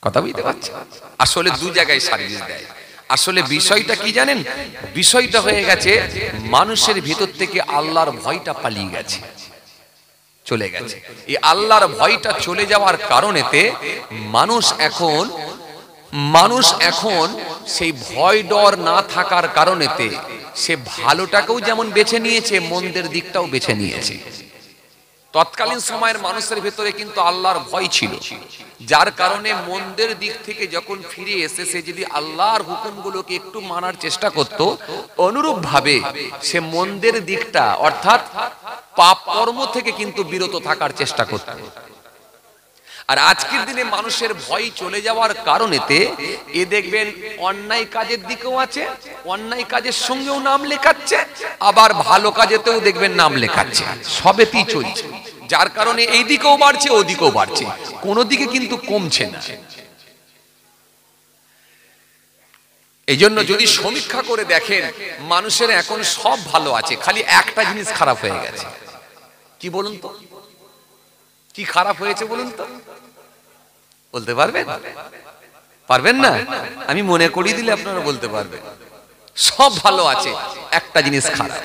কথা বুঝতে পারছি? আসলে দু জায়গায় সার্ভিস দেয়। আসলে বিষয়টা কি জানেন? বিষয়টা হয়ে গেছে মানুষের ভিতর থেকে আল্লাহর ভয়টা পালিয়ে গেছে, চলে গেছে। এই আল্লাহর ভয়টা চলে যাওয়ার কারণেতে মানুষ এখন সেই ভয় ডর না থাকার কারণেতে সে ভালোটাকেও যেমন বেছে নিয়েছে, মন্দের দিকটাও বেছে নিয়েছে। তৎকালীন সময়ের মানুষের ভেতরে কিন্তু আল্লাহর ভয় ছিল, যার কারণে মন্দের দিক থেকে যখন ফিরে এসে সে যদি আল্লাহর হুকুমগুলোকে একটু মানার চেষ্টা করত, অনুরূপ ভাবে সে মন্দের দিকটা অর্থাৎ পাপ কর্ম থেকে কিন্তু বিরত থাকার চেষ্টা করত। আর আজকের দিনে মানুষের ভয় চলে যাওয়ার কারণেতে এ দেখবেন অন্যায় কাজের দিকেও আছে, অন্যায় কাজের সঙ্গেও নাম লেখাচ্ছে, আবার ভালো কাজেতেও দেখবেন নাম লেখাচ্ছে, সবেতেই চলছে। যার কারণে এই দিকেও বাড়ছে, ওদিকেও বাড়ছে, কোনো দিকে কিন্তু কমছে না। এই জন্য যদি সমীক্ষা করে দেখেন, মানুষের এখন সব ভালো আছে, খালি একটা জিনিস খারাপ হয়ে গেছে। কি বলুন তো? কি খারাপ হয়েছে বলুন তো? বলতে পারবেন? পারবেন না? আমি মনে করিয়ে দিলে আপনারা বলতে পারবেন। সব ভালো আছে, একটা জিনিস খারাপ।